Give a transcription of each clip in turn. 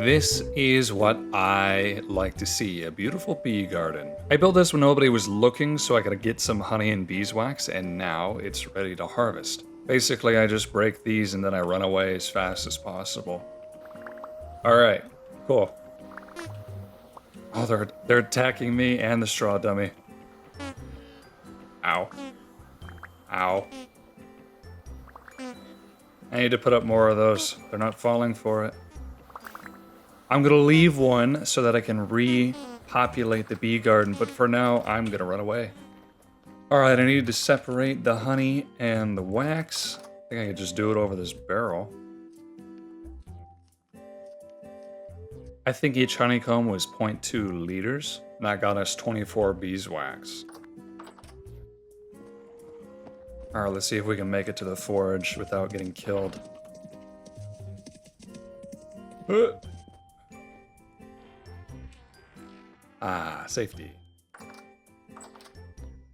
This is what I like to see, a beautiful bee garden. I built this when nobody was looking so I could get some honey and beeswax, and now it's ready to harvest. Basically, I just break these and then I run away as fast as possible. Alright, cool. Oh, they're attacking me and the straw dummy. Ow. Ow. I need to put up more of those. They're not falling for it. I'm gonna leave one so that I can repopulate the bee garden, but for now, I'm gonna run away. Alright, I need to separate the honey and the wax. I think I could just do it over this barrel. I think each honeycomb was 0.2 liters, and that got us 24 beeswax. Alright, let's see if we can make it to the forge without getting killed. Ah, safety.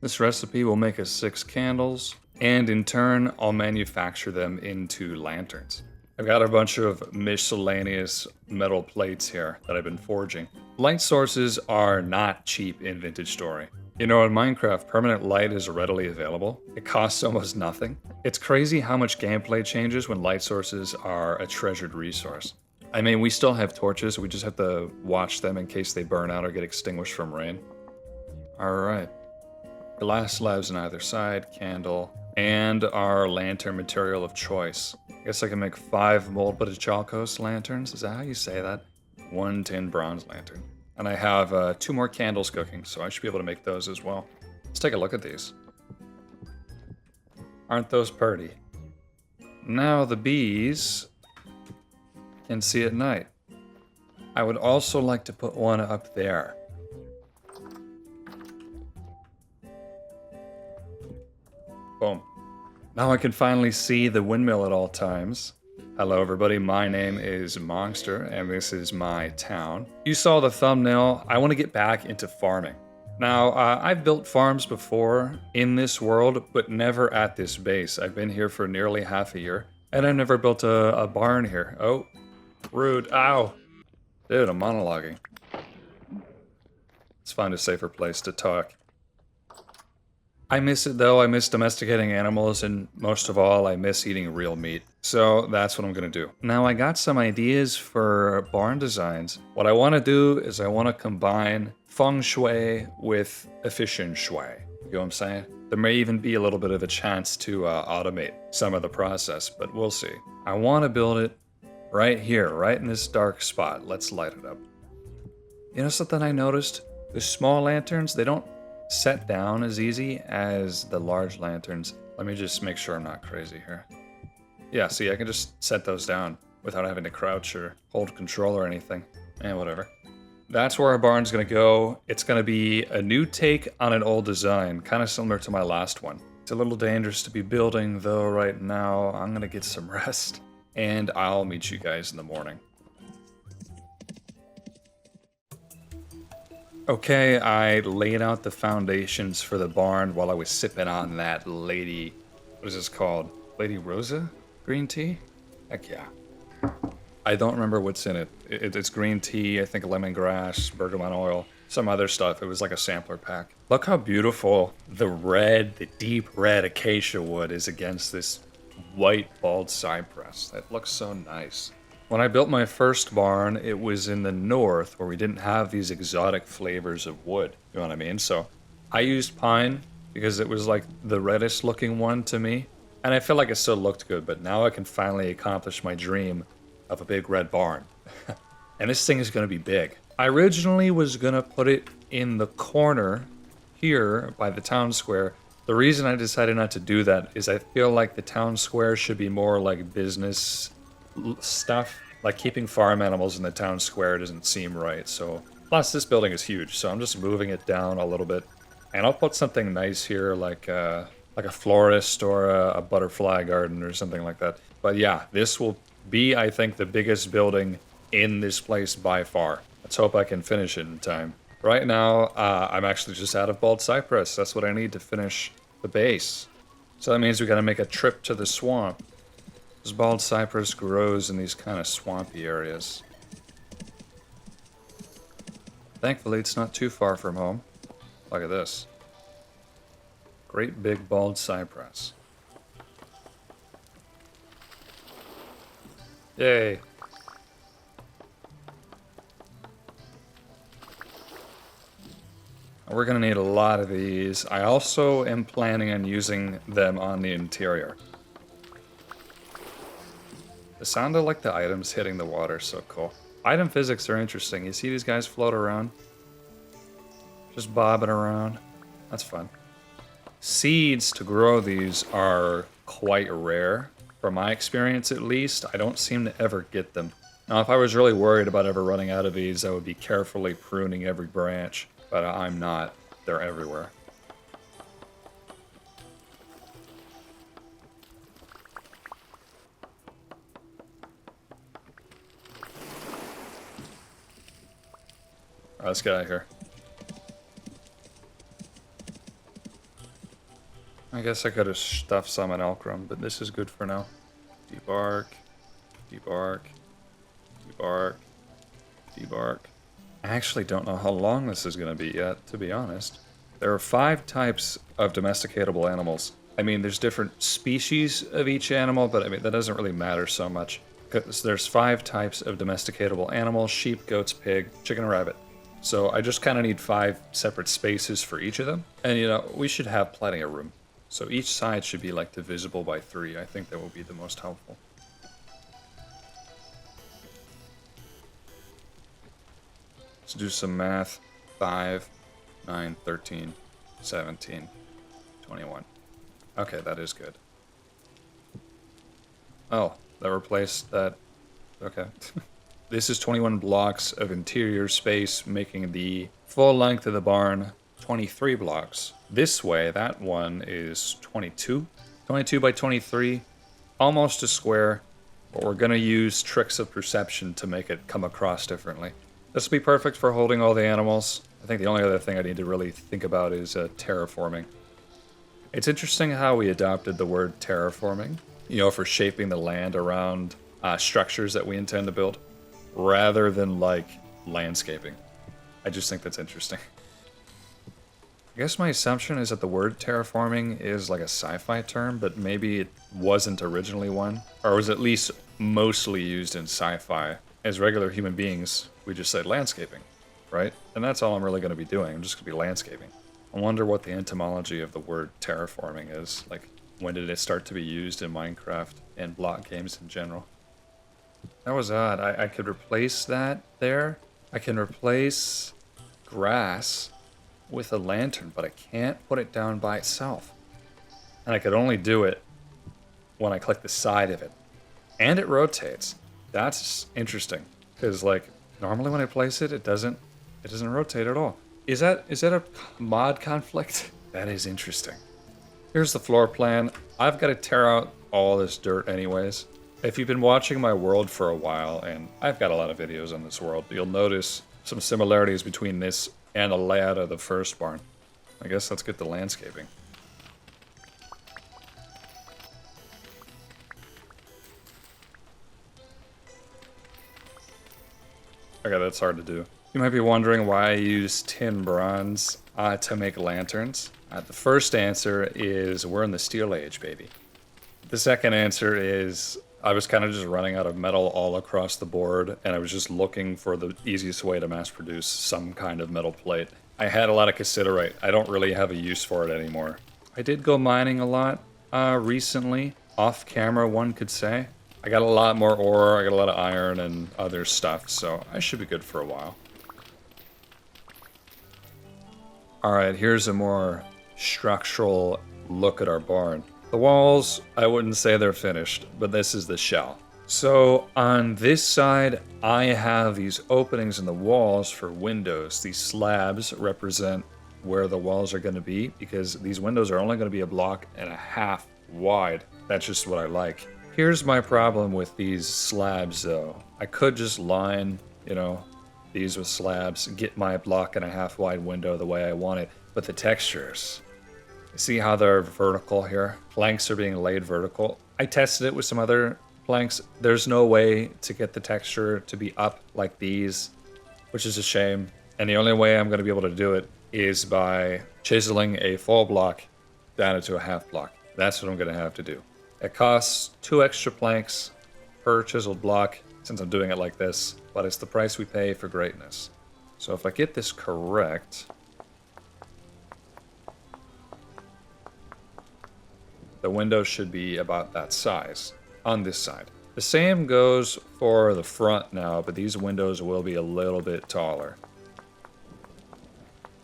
This recipe will make us 6 candles, and in turn, I'll manufacture them into lanterns. I've got a bunch of miscellaneous metal plates here that I've been forging. Light sources are not cheap in Vintage Story. You know, in Minecraft, permanent light is readily available. It costs almost nothing. It's crazy how much gameplay changes when light sources are a treasured resource. I mean, we still have torches, we just have to watch them in case they burn out or get extinguished from rain. Alright. Glass slabs on either side, candle, and our lantern material of choice. I guess I can make 5 mold Bottichalcos lanterns, is that how you say that? 1 tin bronze lantern. And I have 2 more candles cooking, so I should be able to make those as well. Let's take a look at these. Aren't those pretty? Now the bees can see at night. I would also like to put one up there. Boom. Now I can finally see the windmill at all times. Hello everybody, my name is Monster, and this is my town. You saw the thumbnail, I want to get back into farming. Now, I've built farms before in this world, but never at this base. I've been here for nearly half a year, and I've never built a barn here. Oh, rude, ow. Dude, I'm monologuing. Let's find a safer place to talk. I miss it though, I miss domesticating animals, and most of all, I miss eating real meat. So that's what I'm gonna do. Now I got some ideas for barn designs. What I wanna do is I wanna combine feng shui with efficient shui. You know what I'm saying? There may even be a little bit of a chance to automate some of the process, but we'll see. I wanna build it right here, right in this dark spot. Let's light it up. You know something I noticed? The small lanterns, they don't set down as easy as the large lanterns. Let me just make sure I'm not crazy here. Yeah, see, I can just set those down without having to crouch or hold control or anything. Whatever. That's where our barn's gonna go. It's gonna be a new take on an old design, kind of similar to my last one. It's a little dangerous to be building though right now. I'm gonna get some rest, and I'll meet you guys in the morning. Okay, I laid out the foundations for the barn while I was sipping on that lady... What is this called? Lady Rosa? Green tea? Heck yeah. I don't remember what's in it. It's green tea, I think lemongrass, bergamot oil, some other stuff. It was like a sampler pack. Look how beautiful the deep red acacia wood is against this white bald cypress. That looks so nice. When I built my first barn, it was in the north where we didn't have these exotic flavors of wood. You know what I mean? So I used pine because it was like the reddest looking one to me. And I feel like it still looked good, but now I can finally accomplish my dream of a big red barn. And this thing is going to be big. I originally was going to put it in the corner here by the town square. The reason I decided not to do that is I feel like the town square should be more like business stuff. Like keeping farm animals in the town square doesn't seem right. So plus this building is huge, so I'm just moving it down a little bit, and I'll put something nice here like a florist or a butterfly garden or something like that. But yeah, this will be, I think, the biggest building in this place by far. Let's hope I can finish it in time. Right now, I'm actually just out of bald cypress. That's what I need to finish the base. So that means we gotta make a trip to the swamp. This bald cypress grows in these kind of swampy areas. Thankfully, it's not too far from home. Look at this. Great big bald cypress. Yay. We're going to need a lot of these. I also am planning on using them on the interior. The sound of like the items hitting the water is so cool. Item physics are interesting. You see these guys float around? Just bobbing around. That's fun. Seeds to grow these are quite rare. From my experience at least, I don't seem to ever get them. Now if I was really worried about ever running out of these, I would be carefully pruning every branch. But I'm not. They're everywhere. Alright, let's get out of here. I guess I could have stuffed some in Elkrum, but this is good for now. Debark, debark, debark, debark. I actually don't know how long this is going to be yet, to be honest. There are 5 types of domesticatable animals. I mean, there's different species of each animal, but I mean, that doesn't really matter so much. Because there's 5 types of domesticatable animals: sheep, goats, pig, chicken, and rabbit. So I just kind of need 5 separate spaces for each of them. And you know, we should have plenty of room. So each side should be like divisible by 3. I think that will be the most helpful. Let's do some math. 5, 9, 13, 17, 21. Okay, that is good. Oh, that replaced that. Okay. This is 21 blocks of interior space, making the full length of the barn 23 blocks. This way, that one is 22. 22 by 23, almost a square, but we're going to use tricks of perception to make it come across differently. This will be perfect for holding all the animals. I think the only other thing I need to really think about is terraforming. It's interesting how we adopted the word terraforming, you know, for shaping the land around structures that we intend to build, rather than like landscaping. I just think that's interesting. I guess my assumption is that the word terraforming is like a sci-fi term, but maybe it wasn't originally one, or was at least mostly used in sci-fi. As regular human beings, we just said landscaping, right? And that's all I'm really going to be doing. I'm just going to be landscaping. I wonder what the etymology of the word terraforming is. Like, when did it start to be used in Minecraft and block games in general? That was odd. I could replace that there. I can replace grass with a lantern, but I can't put it down by itself. And I could only do it when I click the side of it. And it rotates. That's interesting, because like normally when I place it, it doesn't rotate at all. Is that a mod conflict? That is interesting. Here's the floor plan. I've got to tear out all this dirt anyways. If you've been watching my world for a while, and I've got a lot of videos on this world, you'll notice some similarities between this and the layout of the first barn. I guess let's get the landscaping. Okay, that's hard to do. You might be wondering why I use tin bronze to make lanterns. The first answer is we're in the Steel Age, baby. The second answer is I was kind of just running out of metal all across the board, and I was just looking for the easiest way to mass produce some kind of metal plate. I had a lot of cassiterite. I don't really have a use for it anymore. I did go mining a lot recently, off camera one could say. I got a lot more ore, I got a lot of iron and other stuff, so I should be good for a while. Alright, here's a more structural look at our barn. The walls, I wouldn't say they're finished, but this is the shell. So on this side, I have these openings in the walls for windows. These slabs represent where the walls are going to be, because these windows are only going to be 1.5 blocks wide. That's just what I like. Here's my problem with these slabs, though. I could just line, you know, these with slabs, get my 1.5 block wide window the way I want it, but the textures. See how they're vertical here? Planks are being laid vertical. I tested it with some other planks. There's no way to get the texture to be up like these, which is a shame. And the only way I'm going to be able to do it is by chiseling a full block down into a half block. That's what I'm going to have to do. It costs 2 extra planks per chiseled block since I'm doing it like this, but it's the price we pay for greatness. So if I get this correct, the window should be about that size on this side. The same goes for the front now, but these windows will be a little bit taller.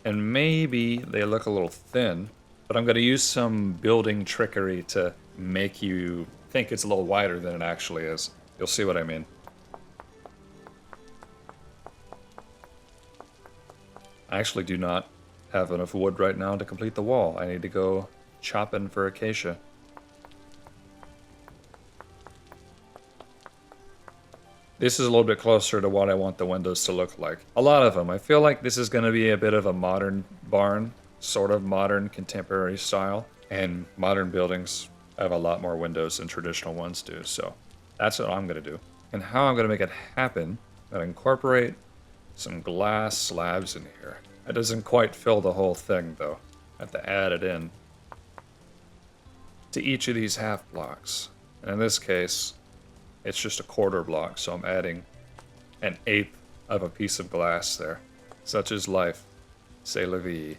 And maybe they look a little thin, but I'm going to use some building trickery to make you think it's a little wider than it actually is. You'll see what I mean. I actually do not have enough wood right now to complete the wall. I need to go chopping for acacia. This is a little bit closer to what I want the windows to look like. A lot of them. I feel like this is going to be a bit of a modern barn, sort of modern contemporary style. And modern buildings have a lot more windows than traditional ones do. So that's what I'm going to do. And how I'm going to make it happen, I'm going to incorporate some glass slabs in here. That doesn't quite fill the whole thing though. I have to add it in to each of these half blocks. And in this case, it's just a quarter block, so I'm adding 1/8 of a piece of glass there. Such is life. C'est la vie.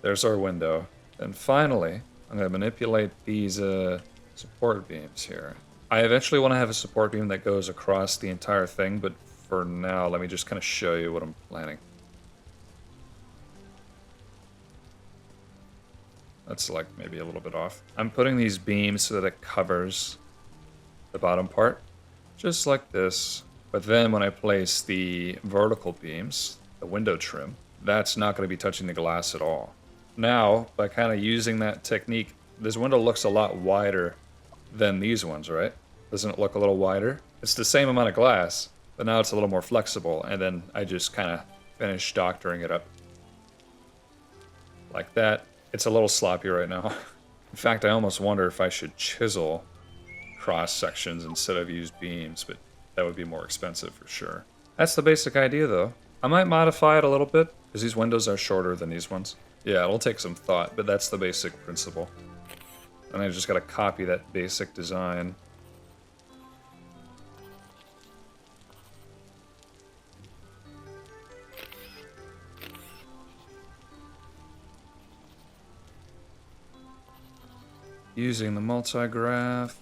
There's our window. And finally, I'm going to manipulate these support beams here. I eventually want to have a support beam that goes across the entire thing, but for now, let me just kind of show you what I'm planning. That's like maybe a little bit off. I'm putting these beams so that it covers the bottom part, just like this. But then when I place the vertical beams, the window trim, that's not going to be touching the glass at all. Now, by kind of using that technique, this window looks a lot wider than these ones, right? Doesn't it look a little wider? It's the same amount of glass, but now it's a little more flexible, and then I just kind of finish doctoring it up. Like that. It's a little sloppy right now. In fact, I almost wonder if I should chisel cross sections instead of use beams, but that would be more expensive for sure. That's the basic idea though. I might modify it a little bit, because these windows are shorter than these ones. Yeah, it'll take some thought, but that's the basic principle. And I just gotta copy that basic design. Using the multi-graph.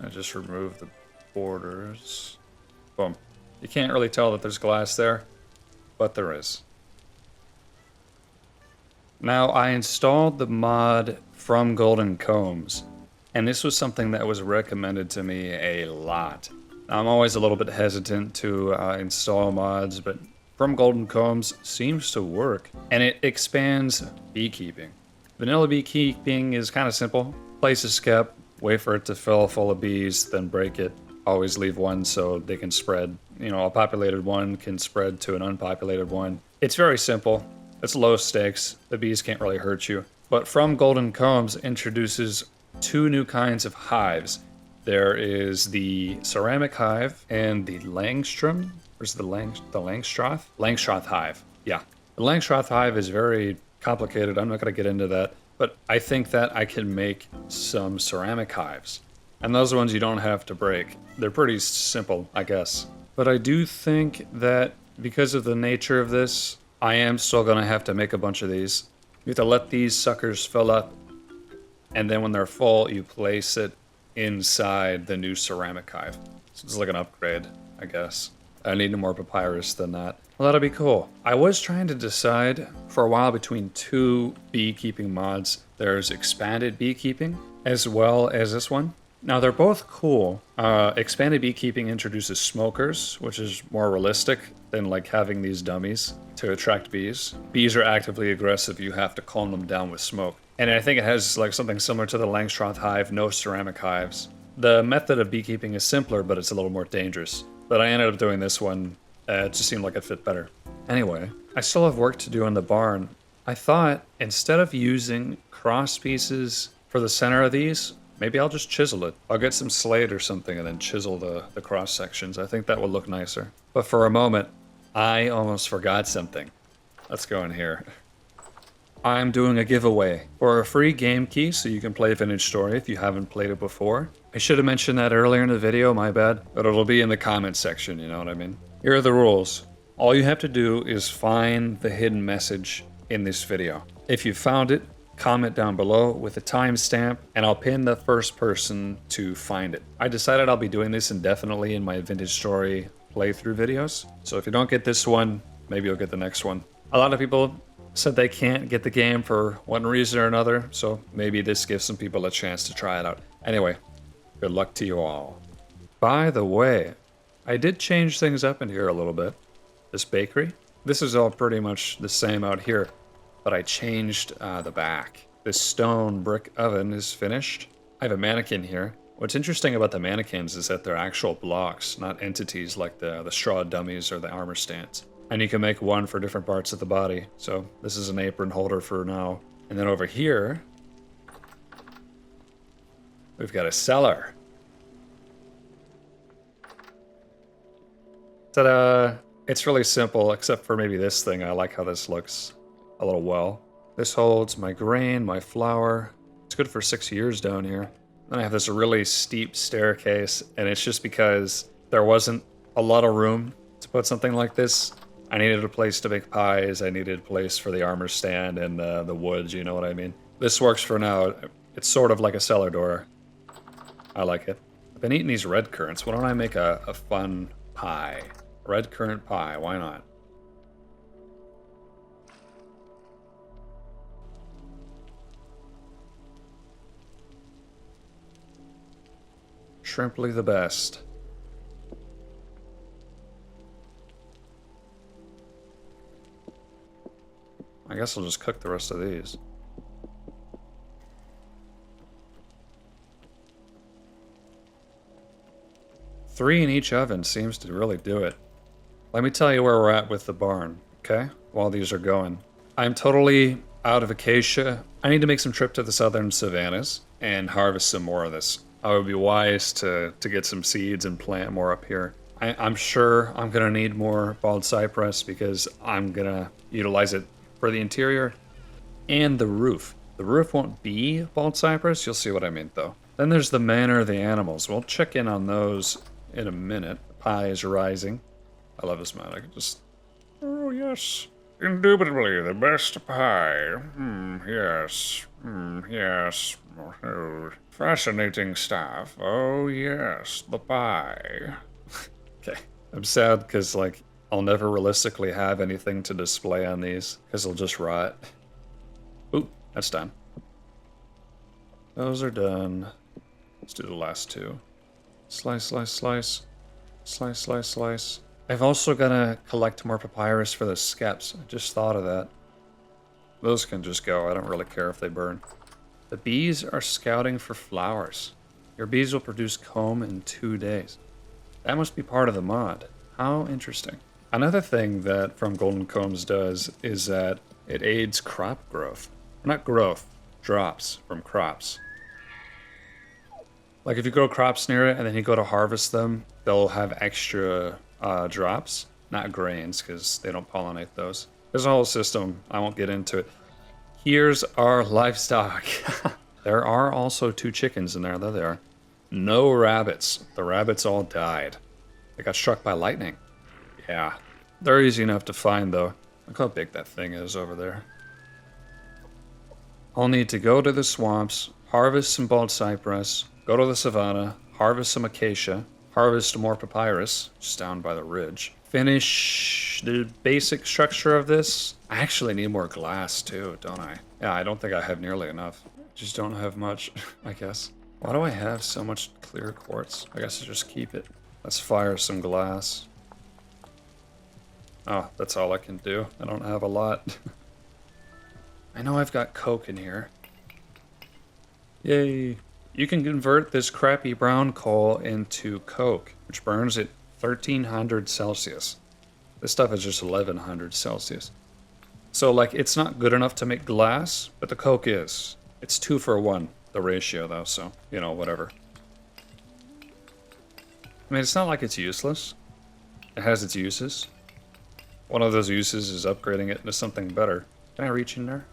I just remove the borders. Boom. You can't really tell that there's glass there, but there is. Now, I installed the mod from Golden Combs, and this was something that was recommended to me a lot. I'm always a little bit hesitant to install mods, but From Golden Combs seems to work, and it expands beekeeping. Vanilla beekeeping is kind of simple. Place a skep, wait for it to fill full of bees, then break it. Always leave one so they can spread. You know, a populated one can spread to an unpopulated one. It's very simple. It's low stakes. The bees can't really hurt you. But From Golden Combs introduces two new kinds of hives. There is the ceramic hive and the Langstrom. Where's the Langstroth? Langstroth hive. Yeah. The Langstroth hive is very complicated. I'm not going to get into that. But I think that I can make some ceramic hives. And those ones you don't have to break. They're pretty simple, I guess. But I do think that because of the nature of this, I am still going to have to make a bunch of these. You have to let these suckers fill up. And then when they're full, you place it inside the new ceramic hive. So it's like an upgrade, I guess. I need more papyrus than that. Well, that'll be cool. I was trying to decide for a while between two beekeeping mods. There's expanded beekeeping as well as this one. Now they're both cool. Expanded beekeeping introduces smokers, which is more realistic than like having these dummies to attract bees. Bees are actively aggressive. You have to calm them down with smoke. And I think it has like something similar to the Langstroth hive, no ceramic hives. The method of beekeeping is simpler, but it's a little more dangerous. But I ended up doing this one. It just seemed like it fit better. Anyway, I still have work to do in the barn. I thought instead of using cross pieces for the center of these, Maybe I'll just chisel it. I'll get some slate or something and then chisel the cross sections. I think that would look nicer. But for a moment, I almost forgot something. Let's go in here. I'm doing a giveaway for a free game key so you can play Vintage Story if you haven't played it before. I should have mentioned that earlier in the video, my bad. But it'll be in the comment section, you know what I mean? Here are the rules. All you have to do is find the hidden message in this video. If you found it, comment down below with a timestamp, and I'll pin the first person to find it. I decided I'll be doing this indefinitely in my Vintage Story playthrough videos. So if you don't get this one, maybe you'll get the next one. A lot of people said they can't get the game for one reason or another, so maybe this gives some people a chance to try it out. Anyway, good luck to you all. By the way, I did change things up in here a little bit. This bakery, this is all pretty much the same out here, but I changed the back. This stone brick oven is finished. I have a mannequin here. What's interesting about the mannequins is that they're actual blocks, not entities like the straw dummies or the armor stands. And you can make one for different parts of the body. So this is an apron holder for now. And then over here, we've got a cellar. Ta-da! It's really simple, except for maybe this thing. I like how this looks a little well. This holds my grain, my flour. It's good for 6 years down here. Then I have this really steep staircase, and it's just because there wasn't a lot of room to put something like this. I needed a place to make pies, I needed a place for the armor stand and the woods, you know what I mean? This works for now. It's sort of like a cellar door. I like it. I've been eating these red currants. Why don't I make a fun pie? Red currant pie, why not? Shrimply the best. I guess I'll just cook the rest of these. Three in each oven seems to really do it. Let me tell you where we're at with the barn, okay? While these are going. I'm totally out of acacia. I need to make some trip to the southern savannas and harvest some more of this. I would be wise to get some seeds and plant more up here. I'm sure I'm gonna need more bald cypress because I'm gonna utilize it for the interior and the roof. The roof won't be bald cypress, you'll see what I mean though. Then there's the manor of the animals. We'll check in on those in a minute. The pie is rising. I love this man. I can just... Oh yes, indubitably the best pie. Yes. Yes. Oh, fascinating stuff. Oh yes, the pie. Okay. I'm sad because like I'll never realistically have anything to display on these because they'll just rot. Ooh, that's done. Those are done. Let's do the last two. Slice, slice, slice. Slice, slice, slice. I've also got to collect more papyrus for the skeps. I just thought of that. Those can just go. I don't really care if they burn. The bees are scouting for flowers. Your bees will produce comb in 2 days. That must be part of the mod. How interesting. Another thing that From Golden Combs does is that it aids crop growth. Not growth, drops from crops. Like if you grow crops near it and then you go to harvest them, they'll have extra drops. Not grains, because they don't pollinate those. There's a whole system. I won't get into it. Here's our livestock. There are also 2 chickens in there. There they are. No rabbits. The rabbits all died. They got struck by lightning. Yeah. They're easy enough to find, though. Look how big that thing is over there. I'll need to go to the swamps, harvest some bald cypress, go to the savannah, harvest some acacia, harvest more papyrus, just down by the ridge. Finish the basic structure of this. I actually need more glass too, don't I? Yeah, I don't think I have nearly enough. Just don't have much, I guess. Why do I have so much clear quartz? I guess I just keep it. Let's fire some glass. Oh, that's all I can do. I don't have a lot. I know I've got coke in here. Yay. You can convert this crappy brown coal into coke, which burns at 1300 Celsius. This stuff is just 1100 Celsius. So like, it's not good enough to make glass, but the coke is. It's 2 for 1. the ratio though, so, you know, whatever. I mean, it's not like it's useless. It has its uses. One of those uses is upgrading it into something better. Can I reach in there?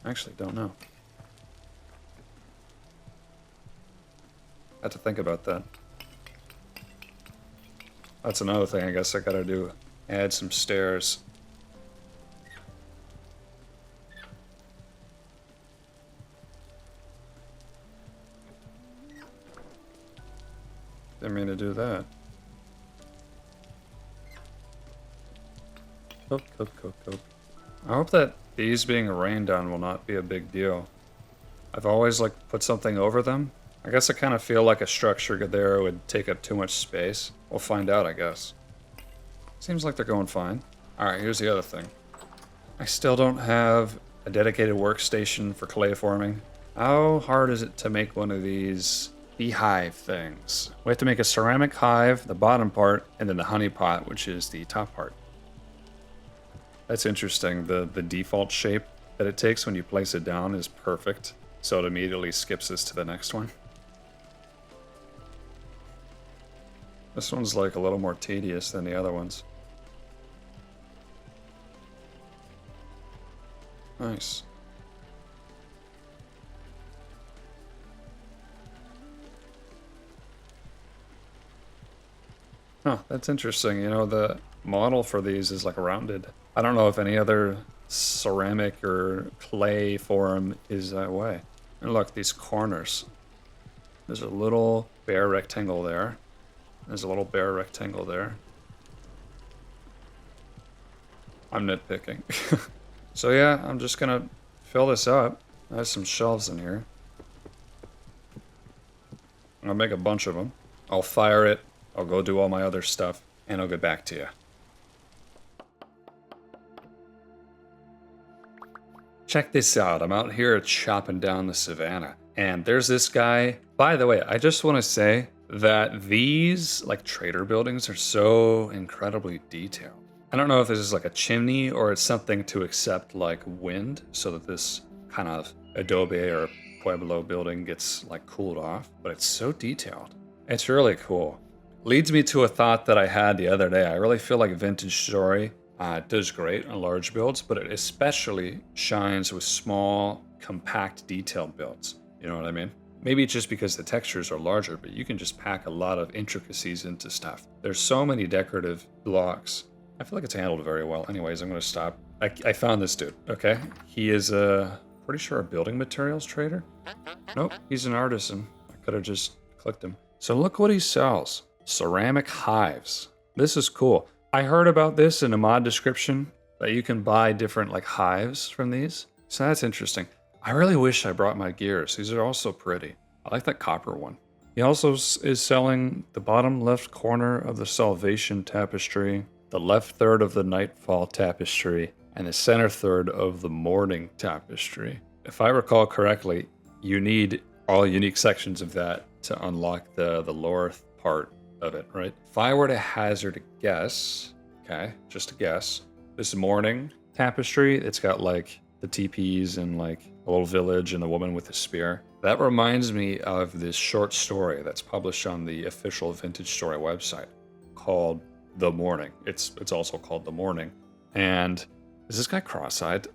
I actually don't know. I have to think about that. That's another thing I guess I gotta do. Add some stairs. Didn't mean to do that. Cook. I hope that these being rained on will not be a big deal. I've always like put something over them. I guess I kind of feel like a structure there would take up too much space. We'll find out, I guess. Seems like they're going fine. Alright, here's the other thing. I still don't have a dedicated workstation for clay forming. How hard is it to make one of these beehive things? We have to make a ceramic hive, the bottom part, and then the honey pot, which is the top part. That's interesting. The default shape that it takes when you place it down is perfect, so it immediately skips us to the next one. This one's like a little more tedious than the other ones. Nice. Huh, that's interesting. You know, the model for these is like rounded. I don't know if any other ceramic or clay form is that way. And look, these corners. There's a little bare rectangle there. There's a little bare rectangle there. I'm nitpicking. So yeah, I'm just gonna fill this up. I have some shelves in here. I'll make a bunch of them. I'll fire it. I'll go do all my other stuff, and I'll get back to you. Check this out. I'm out here chopping down the savannah, and there's this guy. By the way, I just want to say that these like trader buildings are so incredibly detailed. I don't know if this is like a chimney or it's something to accept like wind so that this kind of adobe or pueblo building gets like cooled off, but it's so detailed. It's really cool. Leads me to a thought that I had the other day. I really feel like Vintage Story does great on large builds, but it especially shines with small, compact, detailed builds. You know what I mean? Maybe it's just because the textures are larger, but you can just pack a lot of intricacies into stuff. There's so many decorative blocks. I feel like it's handled very well. Anyways, I'm going to stop. I found this dude, okay? He is pretty sure a building materials trader. Nope, he's an artisan. I could have just clicked him. So look what he sells. Ceramic hives. This is cool. I heard about this in a mod description, that you can buy different like hives from these. So that's interesting. I really wish I brought my gears. These are also pretty. I like that copper one. He also is selling the bottom left corner of the Salvation Tapestry, the left third of the Nightfall Tapestry, and the center third of the Morning Tapestry. If I recall correctly, you need all unique sections of that to unlock the lower part of it, right? If I were to hazard a guess, okay, just a guess, this Morning Tapestry, it's got like the teepees and like a little village and the woman with the spear. That reminds me of this short story that's published on the official Vintage Story website called The Morning. It's also called The Morning. And is this guy cross-eyed?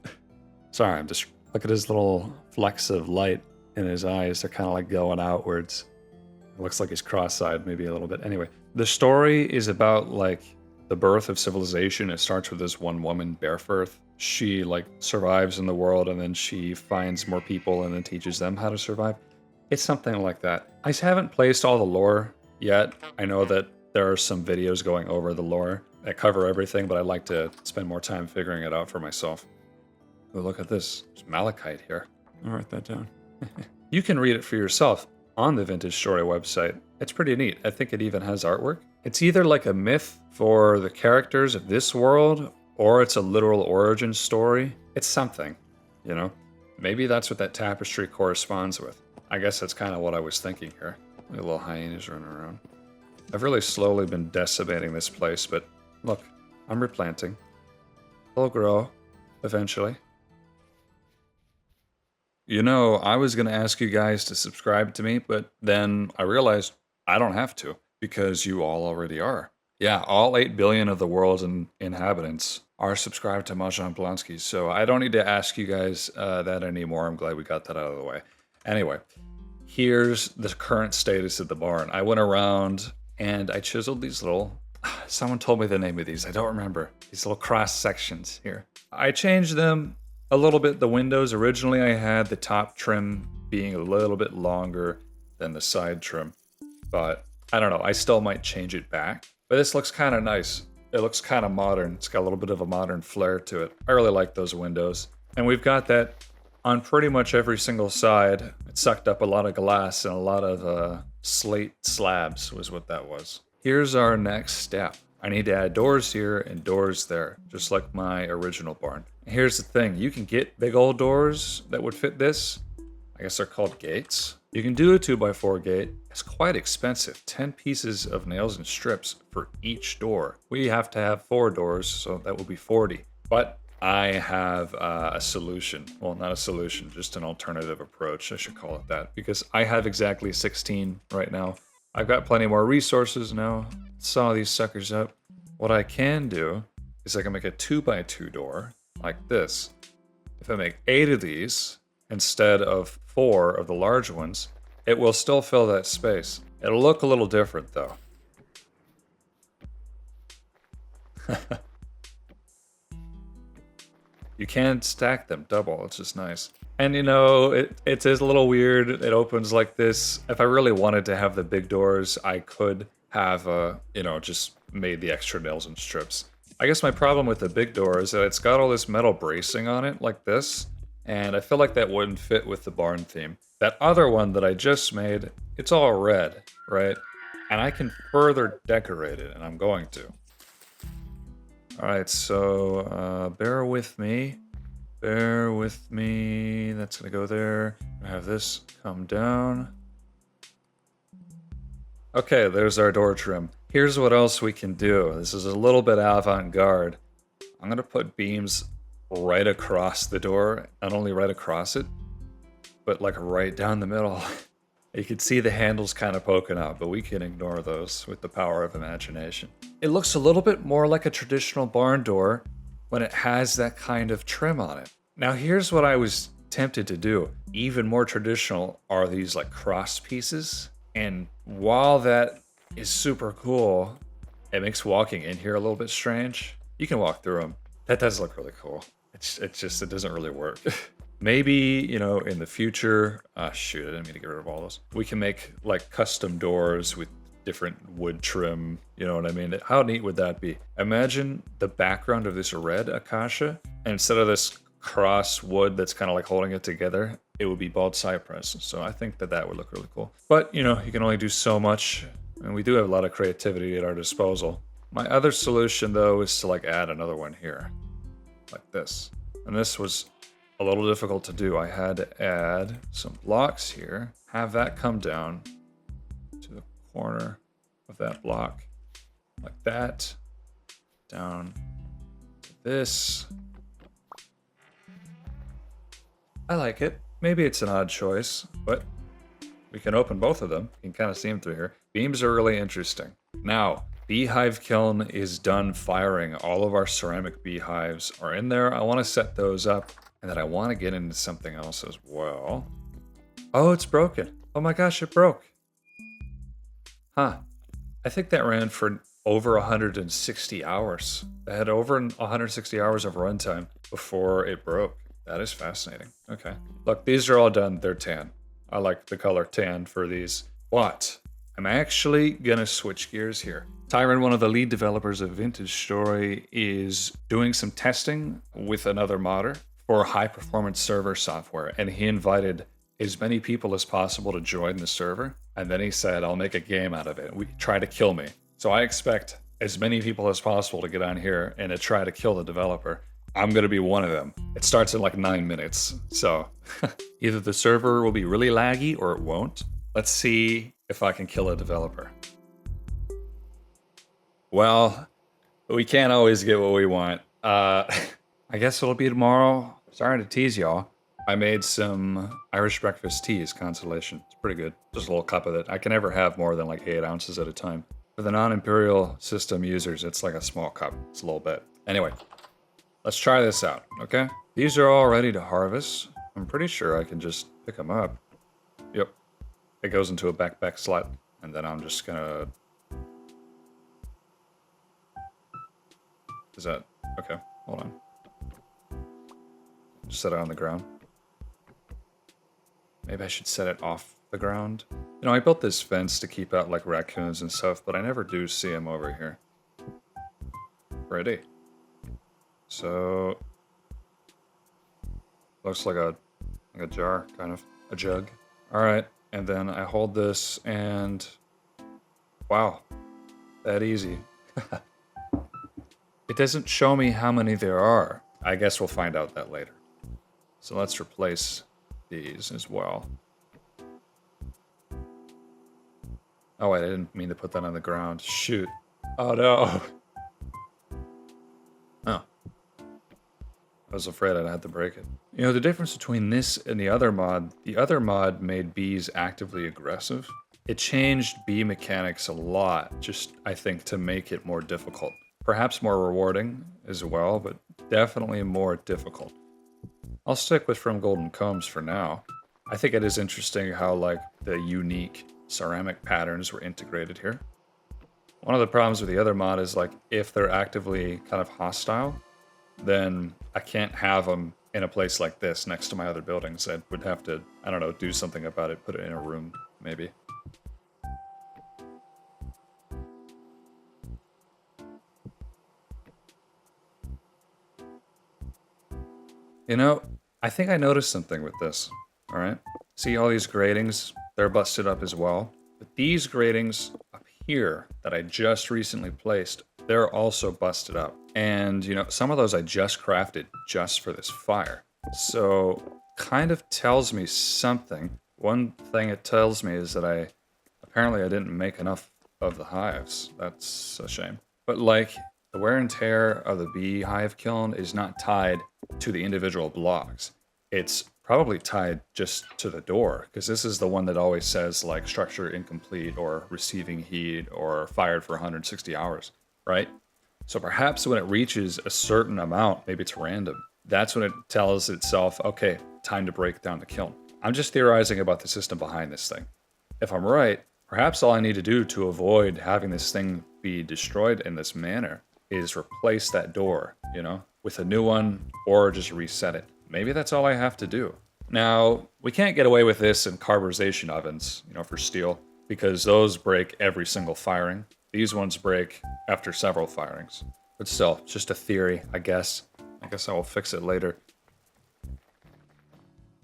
Sorry, I'm just look at his little flecks of light in his eyes. They're kind of like going outwards. It looks like he's cross-eyed maybe a little bit. Anyway, the story is about like the birth of civilization. It starts with this one woman, Bearfirth. She like survives in the world and then she finds more people and then teaches them how to survive. It's something like that. I haven't placed all the lore yet. I know that there are some videos going over the lore that cover everything, but I'd like to spend more time figuring it out for myself. Oh, look at this. There's malachite here. I'll write that down. You can read it for yourself on the Vintage Story website. It's pretty neat. I think it even has artwork. It's either like a myth for the characters of this world, or it's a literal origin story. It's something, you know? Maybe that's what that tapestry corresponds with. I guess that's kind of what I was thinking here. Look at little hyenas running around. I've really slowly been decimating this place, but look, I'm replanting. It'll grow eventually. You know, I was going to ask you guys to subscribe to me, but then I realized I don't have to because you all already are. Yeah, all 8 billion of the world's inhabitants are subscribed to Mahjong Blonsky, so I don't need to ask you guys that anymore. I'm glad we got that out of the way. Anyway, here's the current status of the barn. I went around and I chiseled these little, someone told me the name of these, I don't remember, these little cross sections here. I changed them a little bit. The windows, originally I had the top trim being a little bit longer than the side trim, but I don't know, I still might change it back. But this looks kind of nice. It looks kind of modern. It's got a little bit of a modern flair to it. I really like those windows. And we've got that on pretty much every single side. It sucked up a lot of glass and a lot of slate slabs was what that was. Here's our next step. I need to add doors here and doors there, just like my original barn. Here's the thing, you can get big old doors that would fit this. I guess they're called gates. You can do a 2x4 gate. It's quite expensive. 10 pieces of nails and strips for each door. We have to have 4 doors, so that will be 40. But I have a solution. Well, not a solution, just an alternative approach, I should call it that, because I have exactly 16 right now. I've got plenty more resources now. Saw these suckers up. What I can do is I can make a 2x2 door like this. If I make 8 of these instead of 4 of the large ones, it will still fill that space. It'll look a little different though. You can stack them double, it's just nice. And you know, it is a little weird. It opens like this. If I really wanted to have the big doors, I could have, you know, just made the extra nails and strips. I guess my problem with the big door is that it's got all this metal bracing on it like this, and I feel like that wouldn't fit with the barn theme. That other one that I just made, it's all red, right? And I can further decorate it, and I'm going to. Alright, so bear with me. Bear with me. That's gonna go there. I have this come down. Okay, there's our door trim. Here's what else we can do. This is a little bit avant-garde. I'm gonna put beams right across the door. Not only right across it, but like right down the middle. You can see the handles kind of poking out, but we can ignore those with the power of imagination. It looks a little bit more like a traditional barn door when it has that kind of trim on it. Now here's what I was tempted to do. Even more traditional are these like cross pieces. And while that is super cool, it makes walking in here a little bit strange. You can walk through them. That does look really cool. It's just, it doesn't really work. Maybe, you know, in the future, shoot, I didn't mean to get rid of all those. We can make like custom doors with different wood trim, you know what I mean? How neat would that be? Imagine the background of this red acacia, and instead of this cross wood that's kind of like holding it together, it would be bald cypress. So I think that that would look really cool. But, you know, you can only do so much, and we do have a lot of creativity at our disposal. My other solution, though, is to like add another one here, like this. And this was a little difficult to do. I had to add some blocks here, have that come down to the corner of that block, like that, down to this. I like it. Maybe it's an odd choice, but we can open both of them. You can kind of see them through here. Beams are really interesting. Now, beehive kiln is done firing. All of our ceramic beehives are in there. I want to set those up. And then I want to get into something else as well. Oh, it's broken. Oh my gosh, it broke. Huh. I think that ran for over 160 hours. I had over 160 hours of runtime before it broke. That is fascinating. Okay. Look, these are all done. They're tan. I like the color tan for these. But I'm actually going to switch gears here. Tyron, one of the lead developers of Vintage Story, is doing some testing with another modder for high-performance server software, and he invited as many people as possible to join the server, and then he said, I'll make a game out of it. Try to kill me. So I expect as many people as possible to get on here and to try to kill the developer. I'm going to be one of them. It starts in like 9 minutes, so either the server will be really laggy or it won't. Let's see if I can kill a developer. Well, we can't always get what we want. I guess it'll be tomorrow. Sorry to tease y'all. I made some Irish breakfast tea as consolation. It's pretty good. Just a little cup of it. I can never have more than like 8 ounces at a time. For the non-Imperial system users, it's like a small cup. It's a little bit. Anyway, let's try this out, okay? These are all ready to harvest. I'm pretty sure I can just pick them up. Yep. It goes into a backpack slot, and then I'm just gonna... Is that... Okay, hold on. Just set it on the ground. Maybe I should set it off the ground. You know, I built this fence to keep out like raccoons and stuff, but I never do see them over here. Ready. So... Looks like a jar, kind of. A jug. Alright, and then I hold this and... Wow. That easy. It doesn't show me how many there are. I guess we'll find out that later. So let's replace these as well. Oh wait, I didn't mean to put that on the ground. Shoot. Oh no. Oh. I was afraid I'd have to break it. You know, the difference between this and the other mod made bees actively aggressive. It changed bee mechanics a lot, just, I think, to make it more difficult. Perhaps more rewarding as well, but definitely more difficult. I'll stick with From Golden Combs for now. I think it is interesting how, like, the unique ceramic patterns were integrated here. One of the problems with the other mod is, like, if they're actively kind of hostile, then I can't have them in a place like this next to my other buildings. I would have to, I don't know, do something about it, put it in a room, maybe. You know, I think I noticed something with this, alright? See all these gratings? They're busted up as well. But these gratings up here that I just recently placed, they're also busted up. And, you know, some of those I just crafted just for this fire. So, kind of tells me something. One thing it tells me is that apparently I didn't make enough of the hives. That's a shame. But like, the wear and tear of the beehive kiln is not tied to the individual blocks. It's probably tied just to the door, because this is the one that always says, like, structure incomplete, or receiving heat, or fired for 160 hours, right? So perhaps when it reaches a certain amount, maybe it's random, that's when it tells itself, okay, time to break down the kiln. I'm just theorizing about the system behind this thing. If I'm right, perhaps all I need to do to avoid having this thing be destroyed in this manner is replace that door, you know, with a new one, or just reset it. Maybe that's all I have to do. Now, we can't get away with this in carburization ovens, you know, for steel, because those break every single firing. These ones break after several firings. But still, just a theory, I guess. I guess I will fix it later.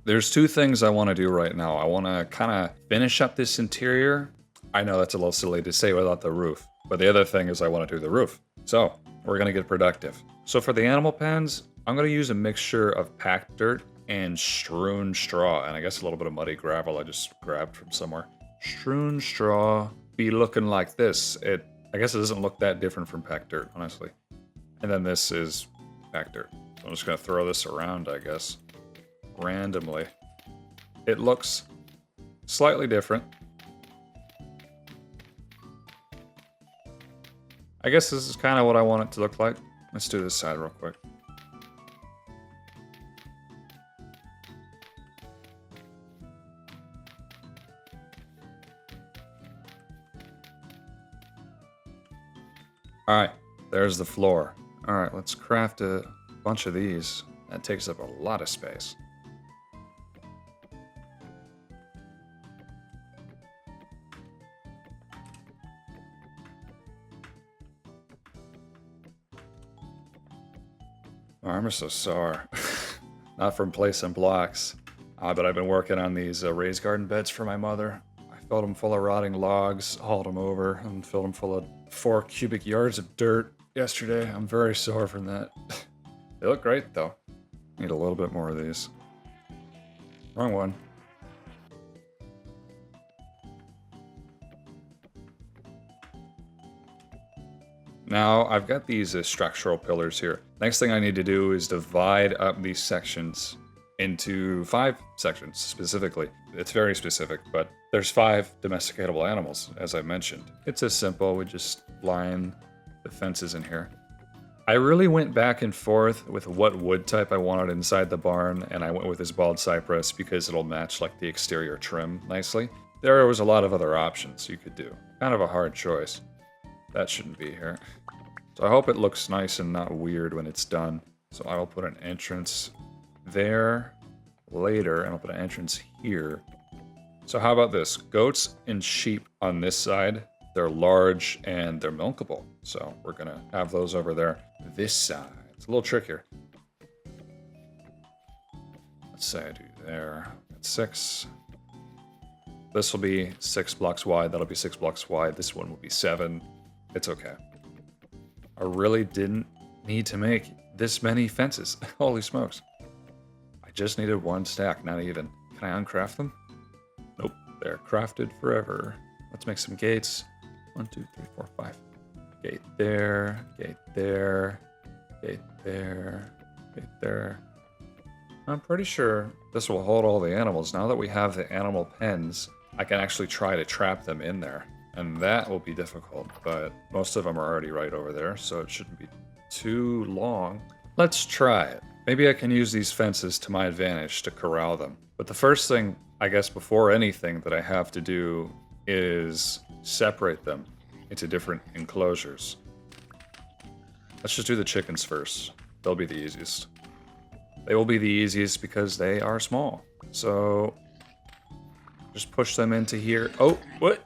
There's two things I want to do right now. I want to kind of finish up this interior. I know that's a little silly to say without the roof, but the other thing is I want to do the roof. So, we're going to get productive. So for the animal pens, I'm going to use a mixture of packed dirt and strewn straw, and I guess a little bit of muddy gravel I just grabbed from somewhere. Strewn straw be looking like this. I guess it doesn't look that different from packed dirt, honestly. And then this is packed dirt. So I'm just going to throw this around, I guess, randomly. It looks slightly different. I guess this is kind of what I want it to look like. Let's do this side real quick. Alright, there's the floor. Alright, let's craft a bunch of these. That takes up a lot of space. My arm is so sore. Not from placing blocks. But I've been working on these raised garden beds for my mother. I filled them full of rotting logs, hauled them over, and filled them full of 4 cubic yards of dirt yesterday. I'm very sore from that. They look great, though. Need a little bit more of these. Wrong one. Now, I've got these structural pillars here. Next thing I need to do is divide up these sections into 5 sections specifically. It's very specific, but there's 5 domesticatable animals, as I mentioned. It's as simple, we just line the fences in here. I really went back and forth with what wood type I wanted inside the barn, and I went with this bald cypress because it'll match like the exterior trim nicely. There was a lot of other options you could do. Kind of a hard choice. That shouldn't be here. So I hope it looks nice and not weird when it's done. So I will put an entrance there later, and I'll put an entrance here. So how about this? Goats and sheep on this side. They're large and they're milkable. So we're gonna have those over there. This side, it's a little trickier. Let's say I do there. That's 6. This will be 6 blocks wide. That'll be 6 blocks wide. This one will be 7. It's okay. I really didn't need to make this many fences. Holy smokes. I just needed 1 stack, not even. Can I uncraft them? Nope, they're crafted forever. Let's make some gates. 1, 2, 3, 4, 5. Gate there, gate there, gate there, gate there. I'm pretty sure this will hold all the animals. Now that we have the animal pens, I can actually try to trap them in there. And that will be difficult, but most of them are already right over there, so it shouldn't be too long. Let's try it. Maybe I can use these fences to my advantage to corral them. But the first thing, I guess before anything that I have to do is separate them into different enclosures. Let's just do the chickens first. They'll be the easiest. They will be the easiest because they are small. So just push them into here. Oh, what?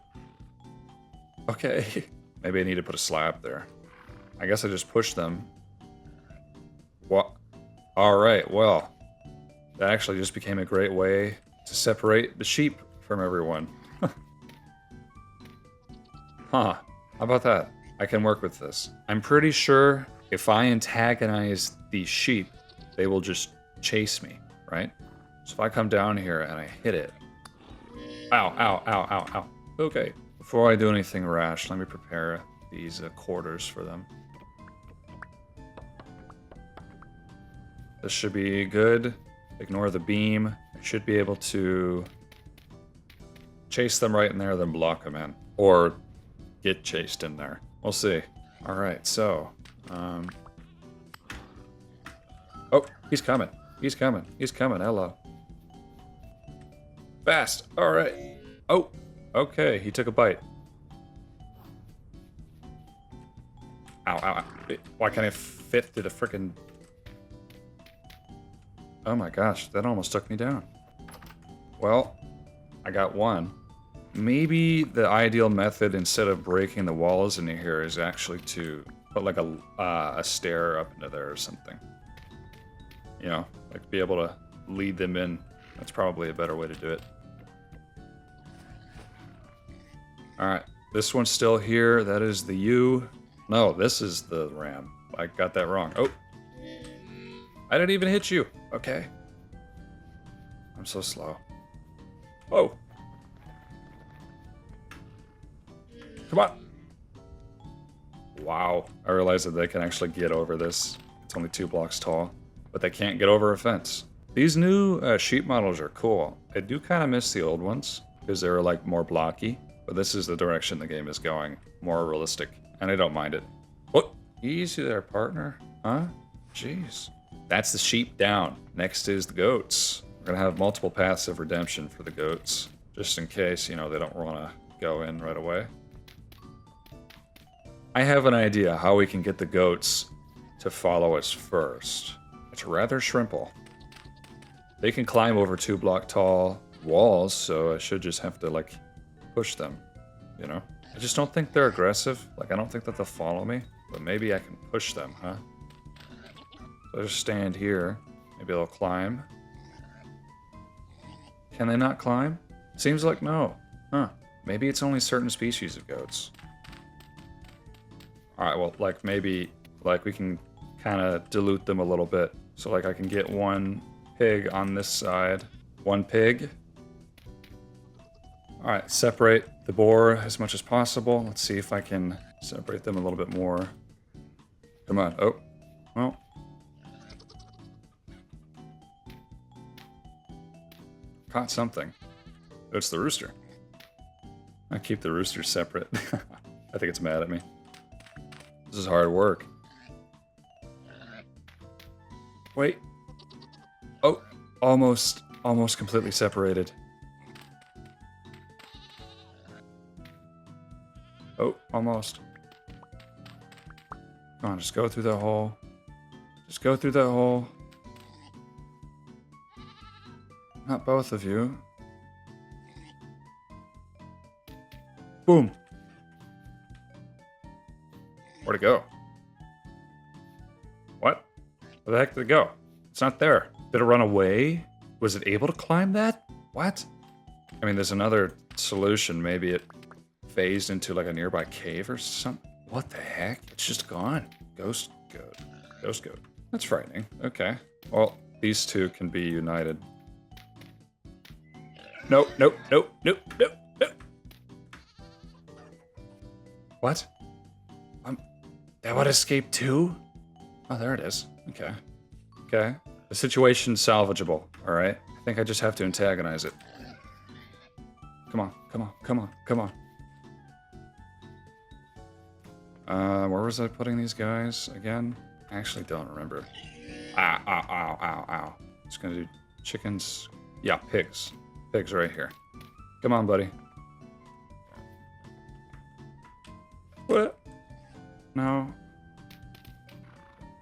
Okay. Maybe I need to put a slab there. I guess I just push them. What? All right, well, that actually just became a great way to separate the sheep from everyone. Huh. How about that? I can work with this. I'm pretty sure if I antagonize these sheep, they will just chase me, right? So if I come down here and I hit it. Ow, ow, ow, ow, ow. Okay. Before I do anything rash, let me prepare these quarters for them. This should be good. Ignore the beam. I should be able to chase them right in there, then block them in. Or get chased in there. We'll see. All right, so... Oh, he's coming. He's coming. He's coming. Hello. Fast. All right. Oh, okay. He took a bite. Ow, ow, ow. Why can't I fit through the frickin'... Oh my gosh, that almost took me down. Well, I got one. Maybe the ideal method, instead of breaking the walls into here, is actually to put like a stair up into there or something. You know, like be able to lead them in. That's probably a better way to do it. Alright, this one's still here. That is the ewe. No, this is the ram. I got that wrong. Oh! I didn't even hit you. Okay. I'm so slow. Whoa! Come on! Wow. I realized that they can actually get over this. It's only 2 blocks tall. But they can't get over a fence. These new sheep models are cool. I do kind of miss the old ones, because they were like more blocky. But this is the direction the game is going. More realistic. And I don't mind it. What? Easy there, partner. Huh? Jeez. That's the sheep down. Next is the goats. We're going to have multiple paths of redemption for the goats. Just in case, you know, they don't want to go in right away. I have an idea how we can get the goats to follow us first. It's rather shrimple. They can climb over 2 block tall walls, so I should just have to, like, push them, you know? I just don't think they're aggressive. Like, I don't think that they'll follow me, but maybe I can push them, huh? So I just stand here. Maybe they'll climb. Can they not climb? Seems like no. Huh. Maybe it's only certain species of goats. Alright, well, like, maybe, like, we can kind of dilute them a little bit. So, like, I can get 1 pig on this side. 1 pig. Alright, separate the boar as much as possible. Let's see if I can separate them a little bit more. Come on. Oh. Well. caught something. It's the rooster. I keep the rooster separate. I think it's mad at me. This is hard work. Wait. Oh, almost completely separated. Oh, almost. Come on, just go through that hole. Just go through that hole. Not both of you. Boom. Where'd it go? What? Where the heck did it go? It's not there. Did it run away? Was it able to climb that? What? I mean, there's another solution. Maybe it phased into like a nearby cave or something. What the heck? It's just gone. Ghost goat. Ghost goat. That's frightening. Okay. Well, these two can be united. Nope, nope, nope, nope, nope, nope. What? That would escape too? Oh, there it is. Okay. Okay. The situation's salvageable, alright? I think I just have to antagonize it. Come on, come on, come on, come on. Where was I putting these guys again? I actually don't remember. Ow, ow, ow, ow, ow. Just gonna do chickens. Yeah, pigs. Pigs right here. Come on, buddy. What? No.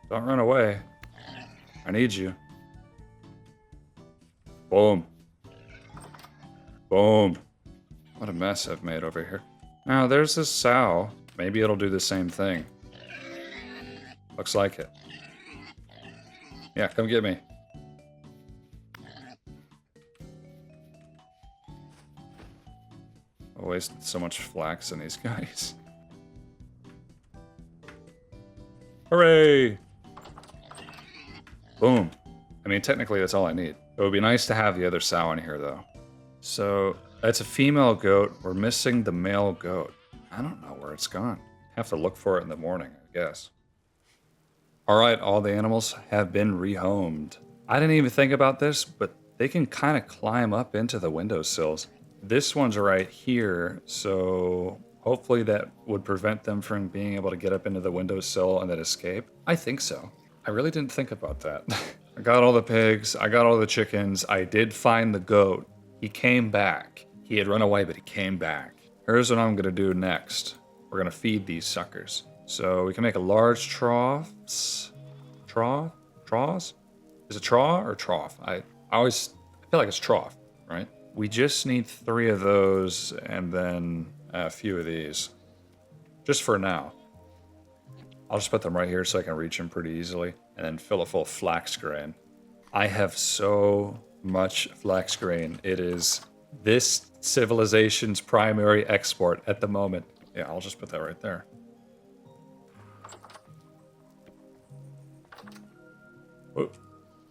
Don't run away. I need you. Boom. Boom. What a mess I've made over here. Now, there's this sow. Maybe it'll do the same thing. Looks like it. Yeah, come get me. I wasted so much flax in these guys. Hooray! Boom. I mean, technically that's all I need. It would be nice to have the other sow in here, though. So, that's a female goat. We're missing the male goat. I don't know where it's gone. Have to look for it in the morning, I guess. Alright, all the animals have been rehomed. I didn't even think about this, but they can kind of climb up into the windowsills. This one's right here, so hopefully that would prevent them from being able to get up into the windowsill and then escape. I think so. I really didn't think about that. I got all the pigs, I got all the chickens, I did find the goat. He came back. He had run away, but he came back. Here's what I'm gonna do next. We're gonna feed these suckers. So we can make a large troughs? Troughs? Is it trough or trough? I feel like it's trough, right? We just need 3 of those and then a few of these. Just for now. I'll just put them right here so I can reach them pretty easily. And then fill it full of flax grain. I have so much flax grain. It is this civilization's primary export at the moment. Yeah, I'll just put that right there. Whoa.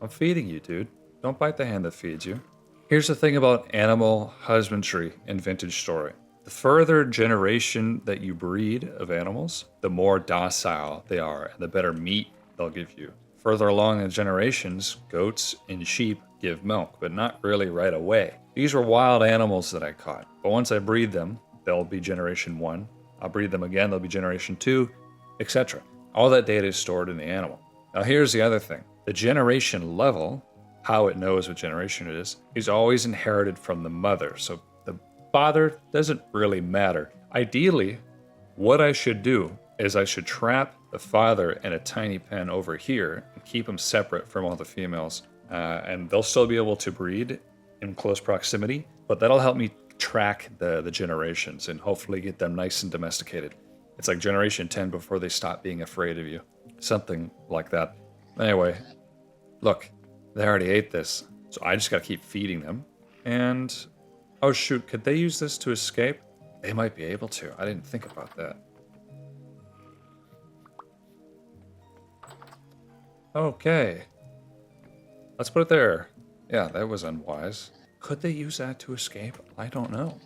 I'm feeding you, dude. Don't bite the hand that feeds you. Here's the thing about animal husbandry in Vintage Story. The further generation that you breed of animals, the more docile they are and the better meat they'll give you. Further along in the generations, goats and sheep give milk, but not really right away. These were wild animals that I caught, but once I breed them, they'll be generation 1. I'll breed them again, they'll be generation 2, etc. All that data is stored in the animal. Now here's the other thing. The generation level, how it knows what generation it is always inherited from the mother. So the father doesn't really matter. Ideally, what I should do is I should trap the father in a tiny pen over here and keep him separate from all the females. And they'll still be able to breed in close proximity, but that'll help me track the generations and hopefully get them nice and domesticated. It's like generation 10 before they stop being afraid of you. Something like that. Anyway, look, they already ate this, so I just gotta keep feeding them. And, oh shoot, could they use this to escape? They might be able to. I didn't think about that. Okay. Let's put it there. Yeah, that was unwise. Could they use that to escape? I don't know.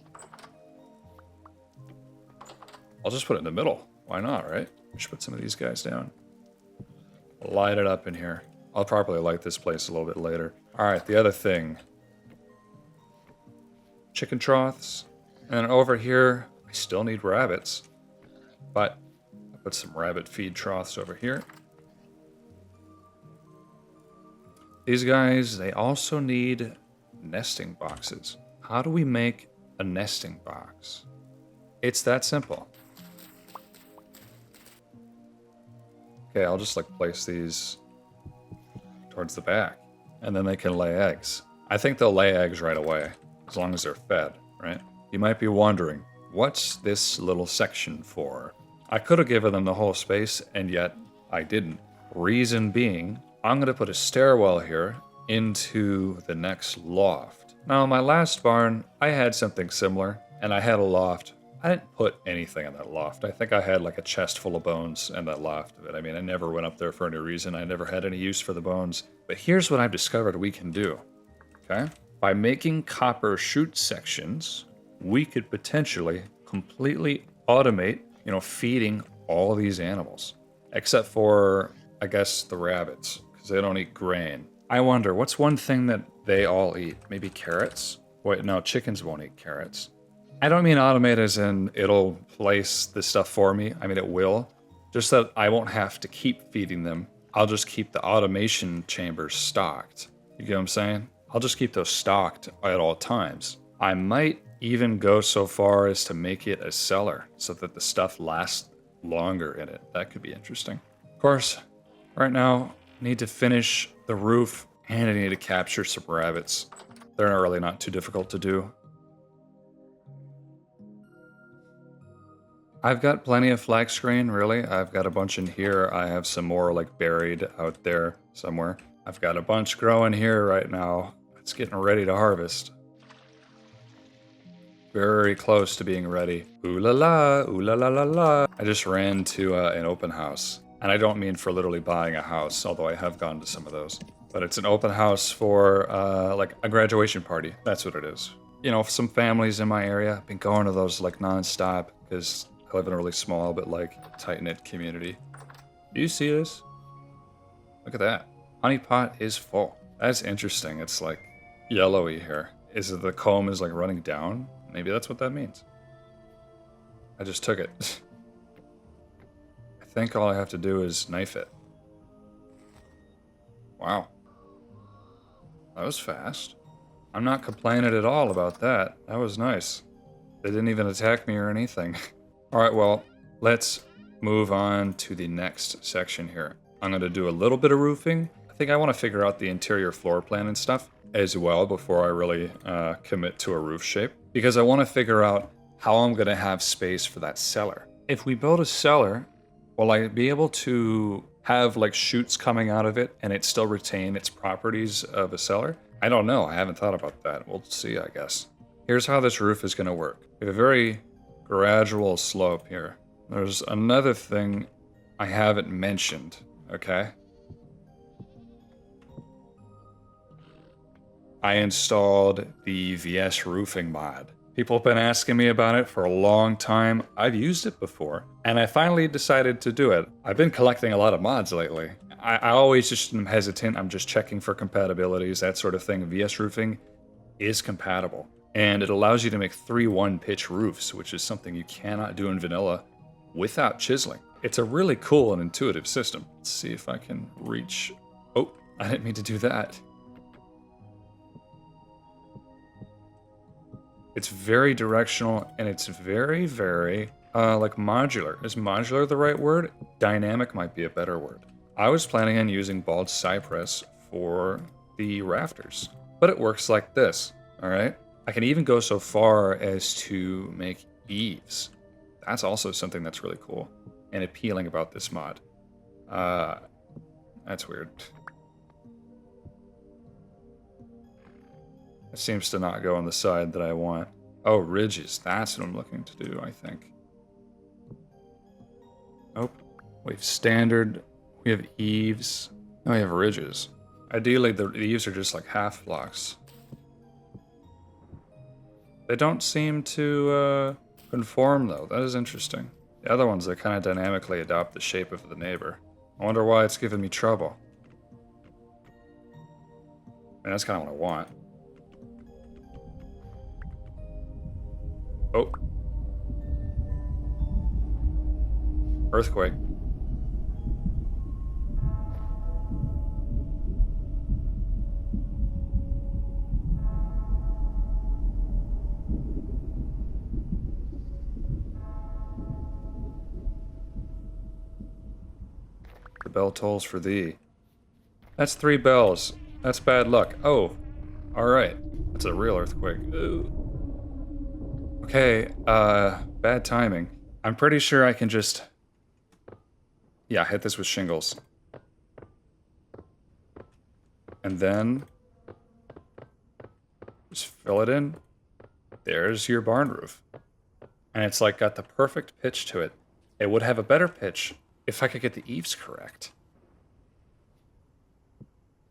I'll just put it in the middle. Why not, right? Just put some of these guys down. Light it up in here. I'll probably light this place a little bit later. Alright, the other thing. chicken troughs. And then over here, I still need rabbits. But I'll put some rabbit feed troughs over here. These guys, they also need nesting boxes. How do we make a nesting box? It's that simple. Okay, I'll just like place these towards the back, and then they can lay eggs. I think they'll lay eggs right away, as long as they're fed, right? You might be wondering, what's this little section for? I could have given them the whole space, and yet I didn't. Reason being, I'm gonna put a stairwell here into the next loft. Now, in my last barn, I had something similar, and I had a loft. I didn't put anything in that loft. I think I had like a chest full of bones in that loft. But I mean, I never went up there for any reason. I never had any use for the bones. But here's what I've discovered we can do, okay? By making copper chute sections, we could potentially completely automate, feeding all these animals. Except for, I guess, the rabbits, because they don't eat grain. I wonder, what's one thing that they all eat? Maybe carrots? Wait, no, chickens won't eat carrots. I don't mean automate as in it'll place the stuff for me. I mean, it will. Just that I won't have to keep feeding them. I'll just keep the automation chambers stocked. You get what I'm saying? I'll just keep those stocked at all times. I might even go so far as to make it a cellar so that the stuff lasts longer in it. That could be interesting. Of course, right now, I need to finish the roof and I need to capture some rabbits. They're really not too difficult to do. I've got plenty of flax screen, really. I've got a bunch in here. I have some more like buried out there somewhere. I've got a bunch growing here right now. It's getting ready to harvest. Very close to being ready. Ooh la la, ooh la la la la. I just ran to an open house. And I don't mean for literally buying a house, although I have gone to some of those. But it's an open house for like a graduation party. That's what it is. Some families in my area. I've been going to those like nonstop because I live in a really small but like tight-knit community. Do you see this? Look at that. Honey pot is full. That's interesting. It's like yellowy here. Is it the comb is like running down? Maybe that's what that means. I just took it. I think all I have to do is knife it. Wow. That was fast. I'm not complaining at all about that. That was nice. They didn't even attack me or anything. Alright, well, let's move on to the next section here. I'm going to do a little bit of roofing. I think I want to figure out the interior floor plan and stuff as well before I really commit to a roof shape. Because I want to figure out how I'm going to have space for that cellar. If we build a cellar, will I be able to have like chutes coming out of it and it still retain its properties of a cellar? I don't know. I haven't thought about that. We'll see, I guess. Here's how this roof is going to work. We have a very gradual slope here. There's another thing I haven't mentioned, okay? I installed the VS roofing mod. People have been asking me about it for a long time. I've used it before, and I finally decided to do it. I've been collecting a lot of mods lately. I always just am hesitant. I'm just checking for compatibilities, that sort of thing. VS roofing is compatible. And it allows you to make 3-1 pitch roofs, which is something you cannot do in vanilla without chiseling. It's a really cool and intuitive system. Let's see if I can reach... Oh, I didn't mean to do that. It's very directional, and it's very, very, like modular. Is modular the right word? Dynamic might be a better word. I was planning on using bald cypress for the rafters, but it works like this, all right? I can even go so far as to make eaves. That's also something that's really cool and appealing about this mod. That's weird. It seems to not go on the side that I want. Oh, ridges. That's what I'm looking to do, I think. Nope. We have standard. We have eaves. Now we have ridges. Ideally, the eaves are just like half blocks. They don't seem to conform, though. That is interesting. The other ones, they kind of dynamically adopt the shape of the neighbor. I wonder why it's giving me trouble. And that's kind of what I want. Oh. Earthquake. The bell tolls for thee. That's 3 bells. That's bad luck. Oh, alright. That's a real earthquake. Ooh. Okay, bad timing. I'm pretty sure I can just... Yeah, hit this with shingles. And then... just fill it in. There's your barn roof. And it's like got the perfect pitch to it. It would have a better pitch if I could get the eaves correct.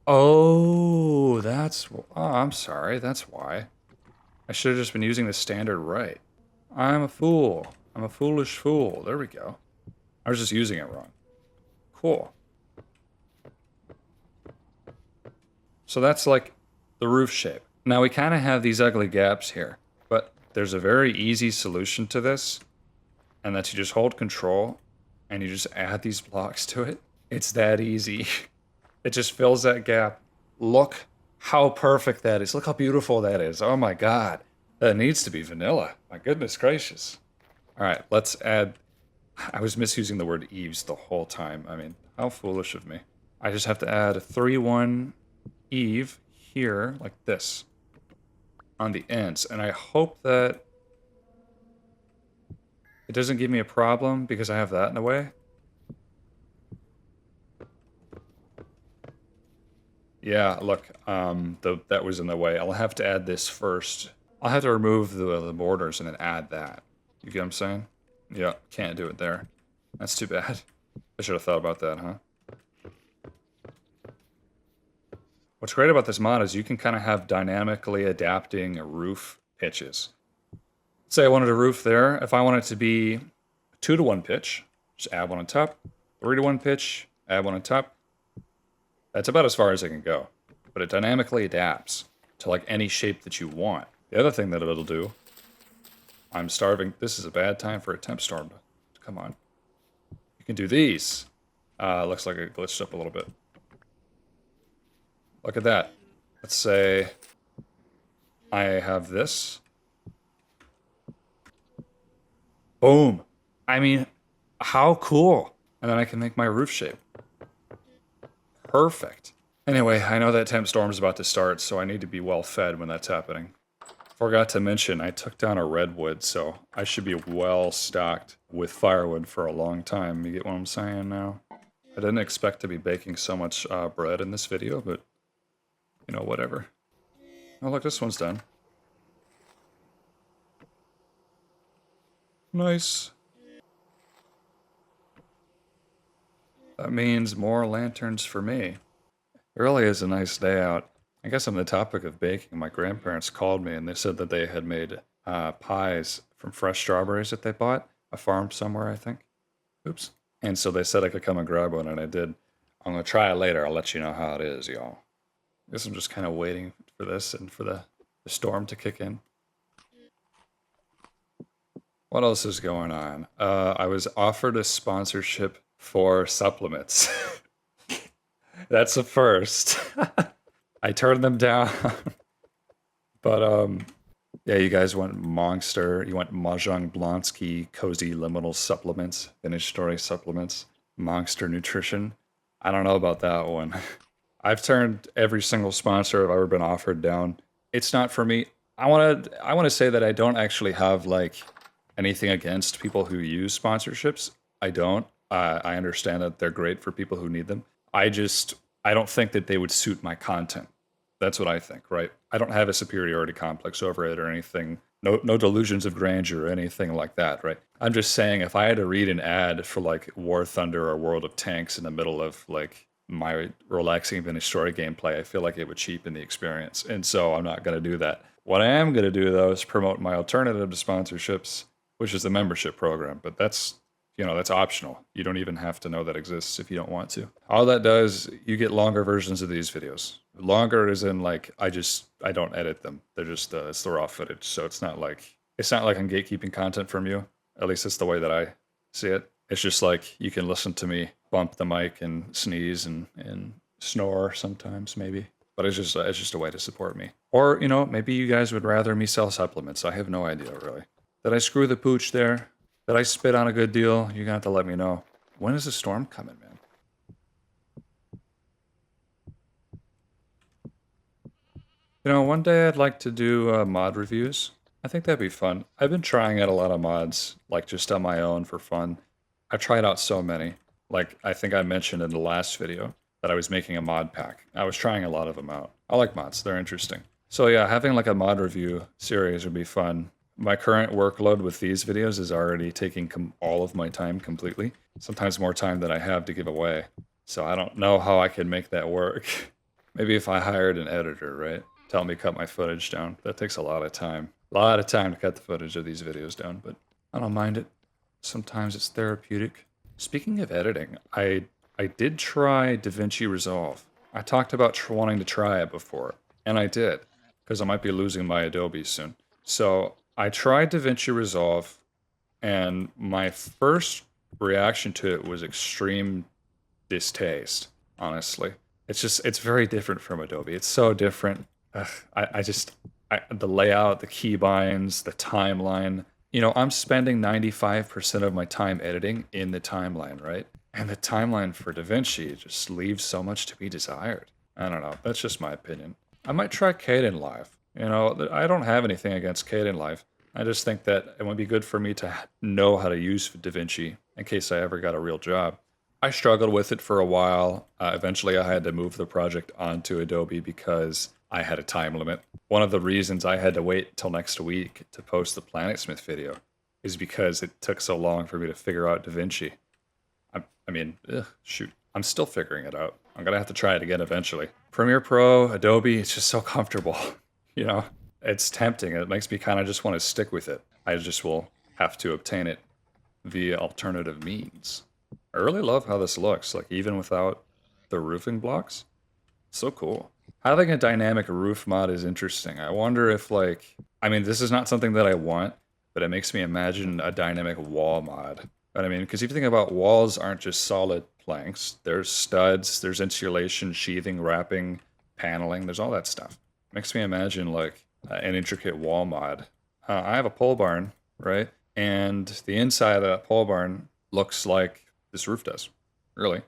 Oh, that's... Oh, I'm sorry, that's why. I should have just been using the standard right. I'm a fool. I'm a foolish fool. There we go. I was just using it wrong. Cool. So that's like the roof shape. Now we kind of have these ugly gaps here, but there's a very easy solution to this, and that's you just hold control and you just add these blocks to it. It's that easy. It just fills that gap. Look how perfect that is. Look how beautiful that is. Oh my god. That needs to be vanilla. My goodness gracious. Alright, let's add... I was misusing the word eaves the whole time. I mean, how foolish of me. I just have to add a 3-1 eave here, like this, on the ends. And I hope that it doesn't give me a problem because I have that in the way. Yeah, look, that was in the way. I'll have to add this first. I'll have to remove the borders and then add that. You get what I'm saying? Yeah, can't do it there. That's too bad. I should have thought about that, huh? What's great about this mod is you can kind of have dynamically adapting roof pitches. Say I wanted a roof there. If I want it to be 2-to-1 pitch, just add one on top. 3-to-1 pitch, add one on top. That's about as far as I can go. But it dynamically adapts to like any shape that you want. The other thing that it'll do... I'm starving. This is a bad time for a temp storm. Come on. You can do these. Looks like it glitched up a little bit. Look at that. Let's say I have this. Boom. I mean, how cool. And then I can make my roof shape. Perfect. Anyway, I know that temp storm is about to start, so I need to be well fed when that's happening. Forgot to mention, I took down a redwood, so I should be well stocked with firewood for a long time. You get what I'm saying now? I didn't expect to be baking so much bread in this video, but, you know, whatever. Oh, look, this one's done. Nice. That means more lanterns for me. It really is a nice day out. I guess on the topic of baking, my grandparents called me and they said that they had made pies from fresh strawberries that they bought. A farm somewhere, I think. Oops. And so they said I could come and grab one, and I did. I'm going to try it later. I'll let you know how it is, y'all. I guess I'm just kind of waiting for this and for the storm to kick in. What else is going on? I was offered a sponsorship for supplements. That's a first. I turned them down. But, yeah, you guys want Monster, you want Mahjong Blonsky Cozy Liminal Supplements, Vintage Story Supplements, Monster Nutrition. I don't know about that one. I've turned every single sponsor I've ever been offered down. It's not for me. I want to say that I don't actually have, like, anything against people who use sponsorships. I don't. I understand that they're great for people who need them. I don't think that they would suit my content. That's what I think, right? I don't have a superiority complex over it or anything. No delusions of grandeur or anything like that, right? I'm just saying if I had to read an ad for like War Thunder or World of Tanks in the middle of like my relaxing vintage story gameplay, I feel like it would cheapen the experience. And so I'm not going to do that. What I am going to do though is promote my alternative to sponsorships, which is the membership program. But that's, you know, that's optional. You don't even have to know that exists if you don't want to. All that does, you get longer versions of these videos. Longer is in like, I don't edit them. They're just, it's the raw footage. So it's not like It's not like I'm gatekeeping content from you. At least it's the way that I see it. It's just like you can listen to me bump the mic and sneeze and snore sometimes, maybe. But it's just a way to support me. Or, you know, maybe you guys would rather me sell supplements. I have no idea, really. Did I screw the pooch there? Did I spit on a good deal? You're gonna have to let me know. When is the storm coming, man? You know, one day I'd like to do mod reviews. I think that'd be fun. I've been trying out a lot of mods, like just on my own for fun. I've tried out so many. Like, I think I mentioned in the last video that I was making a mod pack. I was trying a lot of them out. I like mods, they're interesting. So yeah, having like a mod review series would be fun. My current workload with these videos is already taking all of my time completely. Sometimes more time than I have to give away. So I don't know how I could make that work. Maybe if I hired an editor, right? Tell me cut my footage down. That takes a lot of time. A lot of time to cut the footage of these videos down, but I don't mind it. Sometimes it's therapeutic. Speaking of editing, I did try DaVinci Resolve. I talked about wanting to try it before, and I did, because I might be losing my Adobe soon. So I tried DaVinci Resolve, and my first reaction to it was extreme distaste, honestly. It's very different from Adobe. It's so different. The layout, the keybinds, the timeline. You know, I'm spending 95% of my time editing in the timeline, right? And the timeline for DaVinci just leaves so much to be desired. I don't know. That's just my opinion. I might try Kdenlive. You know, I don't have anything against Kdenlive. I just think that it would be good for me to know how to use DaVinci in case I ever got a real job. I struggled with it for a while. Eventually, I had to move the project onto Adobe because I had a time limit. One of the reasons I had to wait till next week to post the Planetsmith video is because it took so long for me to figure out DaVinci. Shoot. I'm still figuring it out. I'm gonna have to try it again eventually. Premiere Pro, Adobe, it's just so comfortable. You know, it's tempting. It makes me kind of just want to stick with it. I just will have to obtain it via alternative means. I really love how this looks, like even without the roofing blocks. So cool. Having a dynamic roof mod is interesting. I wonder if this is not something that I want, but it makes me imagine a dynamic wall mod. But I mean, because if you think about walls aren't just solid planks, there's studs, there's insulation, sheathing, wrapping, paneling, there's all that stuff. Makes me imagine like an intricate wall mod. I have a pole barn, right? And the inside of that pole barn looks like this roof does, really.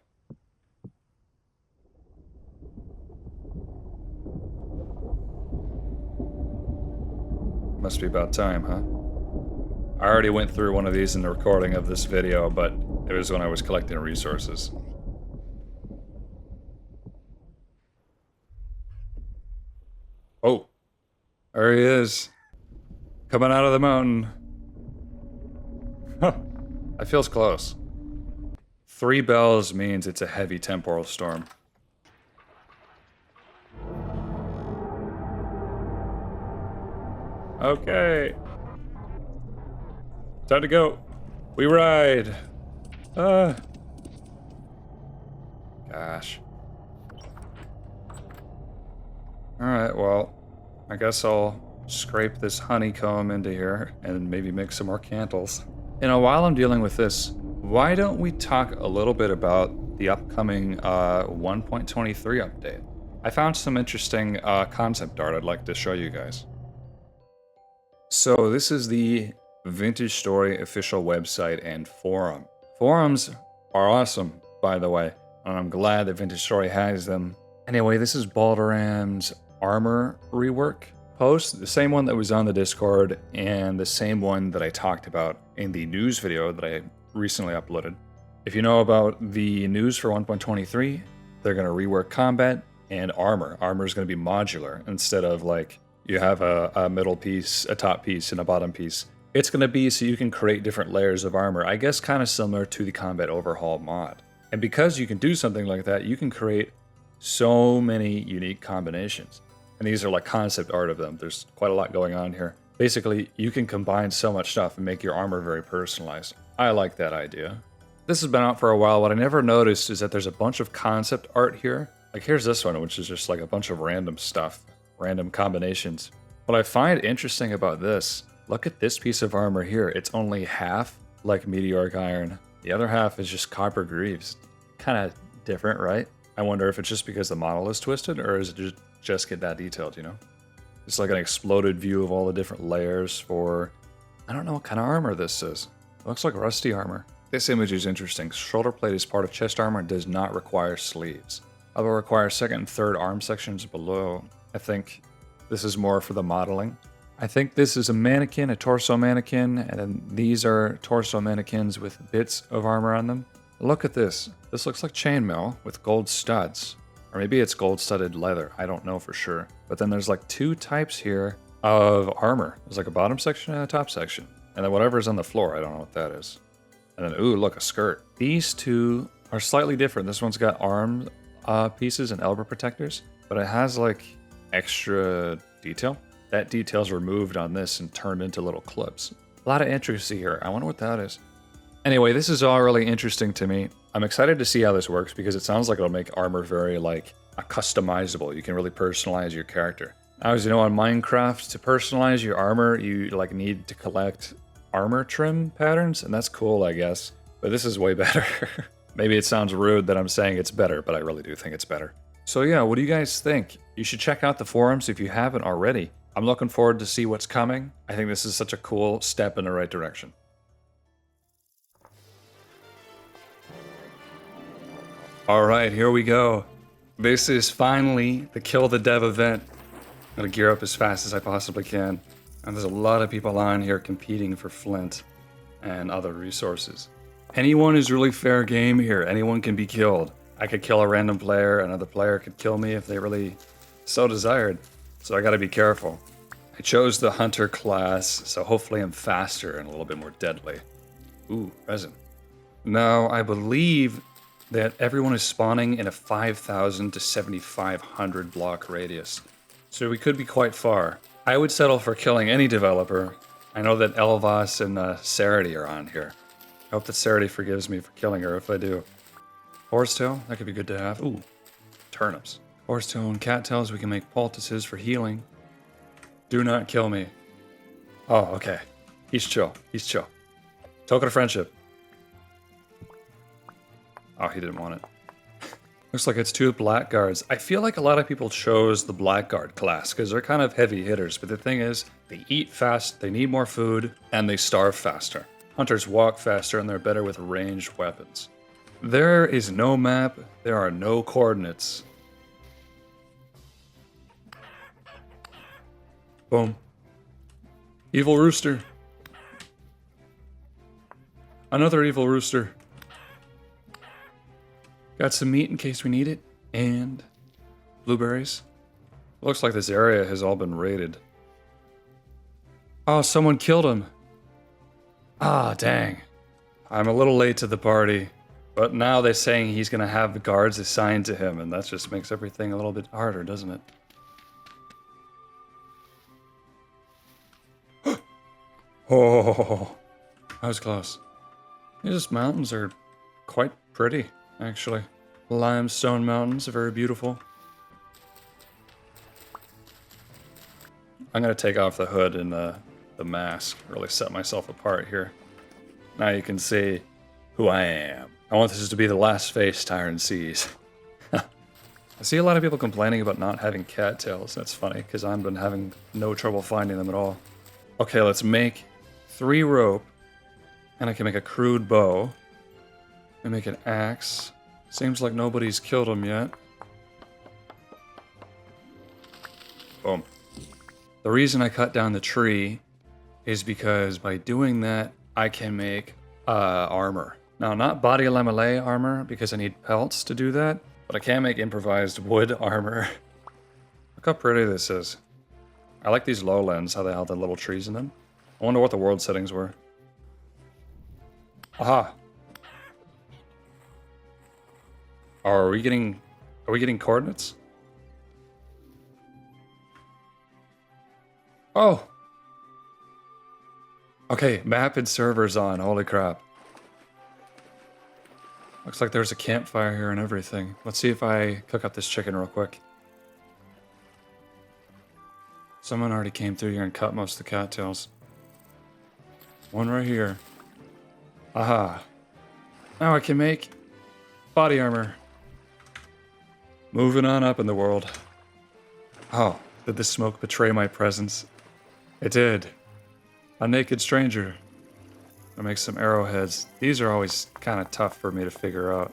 Must be about time, huh? I already went through one of these in the recording of this video, but it was when I was collecting resources. Oh, there he is. Coming out of the mountain. Huh, that feels close. 3 bells means it's a heavy temporal storm. Okay. Time to go. We ride. Gosh. Alright, well, I guess I'll scrape this honeycomb into here and maybe make some more candles. You know, while I'm dealing with this, why don't we talk a little bit about the upcoming 1.23 update? I found some interesting concept art I'd like to show you guys. So this is the Vintage Story official website and forum. Forums are awesome, by the way, and I'm glad that Vintage Story has them. Anyway, this is Balderam's armor rework post, the same one that was on the Discord and the same one that I talked about in the news video that I recently uploaded. If you know about the news for 1.23, they're going to rework combat and armor. Armor is going to be modular instead of like you have a middle piece, a top piece, and a bottom piece. It's going to be so you can create different layers of armor, I guess kind of similar to the Combat Overhaul mod. And because you can do something like that, you can create so many unique combinations. And these are like concept art of them. There's quite a lot going on here. Basically, you can combine so much stuff and make your armor very personalized. I like that idea. This has been out for a while. What I never noticed is that there's a bunch of concept art here. Like here's this one, which is just like a bunch of random stuff, random combinations. What I find interesting about this Look at this piece of armor here. It's only half like meteoric iron. The other half is just copper greaves. Kind of different, right? I wonder if it's just because the model is twisted, or is it just get that detailed, you know? It's like an exploded view of all the different layers for... I don't know what kind of armor this is. It looks like rusty armor. This image is interesting. Shoulder plate is part of chest armor and does not require sleeves. Although it requires second and third arm sections below. I think this is more for the modeling. I think this is a mannequin, a torso mannequin, and then these are torso mannequins with bits of armor on them. Look at this. This looks like chainmail with gold studs. Or maybe it's gold-studded leather. I don't know for sure. But then there's like two types here of armor. There's like a bottom section and a top section. And then whatever's on the floor, I don't know what that is. And then, ooh, look, a skirt. These two are slightly different. This one's got arm pieces and elbow protectors, but it has like extra detail. That detail's removed on this and turned into little clips. A lot of intricacy here. I wonder what that is. Anyway, this is all really interesting to me. I'm excited to see how this works because it sounds like it'll make armor very like customizable. You can really personalize your character. As you know, on Minecraft, to personalize your armor, you like need to collect armor trim patterns, and that's cool, I guess. But this is way better. Maybe it sounds rude that I'm saying it's better, but I really do think it's better. So yeah, what do you guys think? You should check out the forums if you haven't already. I'm looking forward to see what's coming. I think this is such a cool step in the right direction. Alright, here we go. This is finally the Kill the Dev event. I'm gonna gear up as fast as I possibly can. And there's a lot of people on here competing for Flint and other resources. Anyone is really fair game here. Anyone can be killed. I could kill a random player, another player could kill me if they really so desired. So I gotta be careful. I chose the Hunter class, so hopefully I'm faster and a little bit more deadly. Ooh, resin. Now, I believe that everyone is spawning in a 5,000 to 7,500 block radius. So we could be quite far. I would settle for killing any developer. I know that Elvas and Sarity are on here. I hope that Sarity forgives me for killing her if I do. Horsetail, that could be good to have. Ooh, turnips. Horsetail and cattails, we can make poultices for healing. Do not kill me. Oh, okay. He's chill. He's chill. Token of friendship. Oh, he didn't want it. Looks like it's two blackguards. I feel like a lot of people chose the blackguard class because they're kind of heavy hitters, but the thing is, they eat fast, they need more food, and they starve faster. Hunters walk faster and they're better with ranged weapons. There is no map, there are no coordinates. Boom. Evil rooster. Another evil rooster. Got some meat in case we need it, and blueberries. Looks like this area has all been raided. Oh, someone killed him. Ah, dang. I'm a little late to the party, but now they're saying he's gonna have the guards assigned to him, and that just makes everything a little bit harder, doesn't it? Oh, that was close. These mountains are quite pretty, actually. Limestone mountains are very beautiful. I'm gonna take off the hood and the mask, really set myself apart here. Now you can see who I am. I want this to be the last face Tyrant sees. I see a lot of people complaining about not having cattails. That's funny, because I've been having no trouble finding them at all. Okay, let's make 3 rope, and I can make a crude bow, and make an axe. Seems like nobody's killed him yet. Boom. The reason I cut down the tree is because by doing that, I can make armor. Now, not body lamellay armor, because I need pelts to do that, but I can make improvised wood armor. Look how pretty this is. I like these lowlands, how they have the little trees in them. I wonder what the world settings were. Aha! Are we getting coordinates? Oh! Okay, map and servers on, holy crap. Looks like there's a campfire here and everything. Let's see if I cook up this chicken real quick. Someone already came through here and cut most of the cattails. One right here. Aha. Now I can make body armor. Moving on up in the world. Oh, did the smoke betray my presence? It did. A naked stranger. I make some arrowheads. These are always kind of tough for me to figure out.